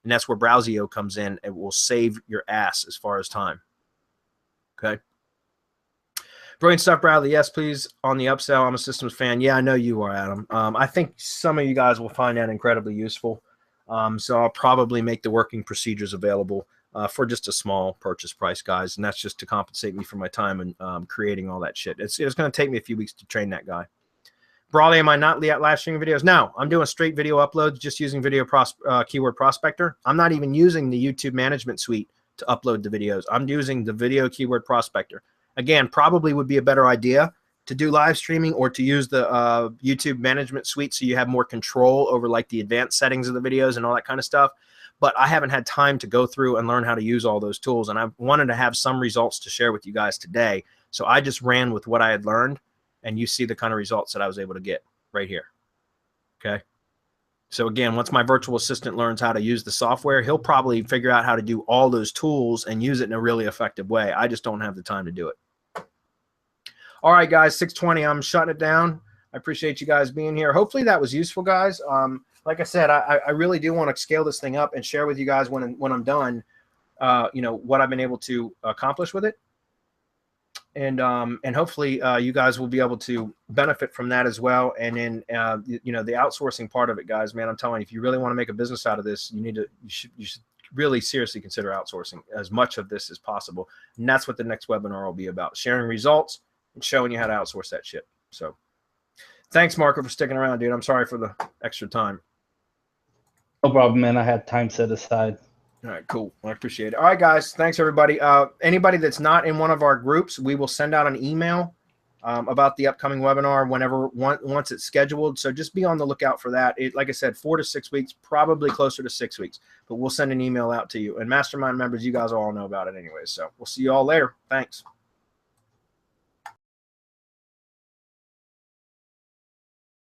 And that's where Browsio comes in. It will save your ass as far as time. Okay. Brilliant stuff, Bradley. Yes, please, on the upsell. I'm a systems fan. Yeah, I know you are, Adam. I think some of you guys will find that incredibly useful. So I'll probably make the working procedures available for just a small purchase price, guys. And that's just to compensate me for my time and creating all that shit. It's going to take me a few weeks to train that guy. Brawley, am I not live streaming videos? No, I'm doing straight video uploads, just using Keyword Prospector. I'm not even using the YouTube Management Suite to upload the videos. I'm using the Video Keyword Prospector. Again, probably would be a better idea to do live streaming or to use the YouTube Management Suite, so you have more control over like the advanced settings of the videos and all that kind of stuff. But I haven't had time to go through and learn how to use all those tools, and I wanted to have some results to share with you guys today. So I just ran with what I had learned, and you see the kind of results that I was able to get right here. Okay. So again, once my virtual assistant learns how to use the software, he'll probably figure out how to do all those tools and use it in a really effective way. I just don't have the time to do it. All right, guys, 6:20. I'm shutting it down. I appreciate you guys being here. Hopefully that was useful, guys. Like I said, I really do want to scale this thing up and share with you guys when I'm done, what I've been able to accomplish with it. And hopefully you guys will be able to benefit from that as well. And then, the outsourcing part of it, guys, man, I'm telling you, if you really want to make a business out of this, you should really seriously consider outsourcing as much of this as possible. And that's what the next webinar will be about, sharing results and showing you how to outsource that shit. So thanks, Marco, for sticking around, dude. I'm sorry for the extra time. No problem, man. I had time set aside. All right, cool. I appreciate it. All right, guys. Thanks, everybody. Anybody that's not in one of our groups, we will send out an email about the upcoming webinar once it's scheduled. So just be on the lookout for that. Like I said, 4 to 6 weeks, probably closer to 6 weeks. But we'll send an email out to you. And Mastermind members, you guys all know about it anyways. So we'll see you all later. Thanks.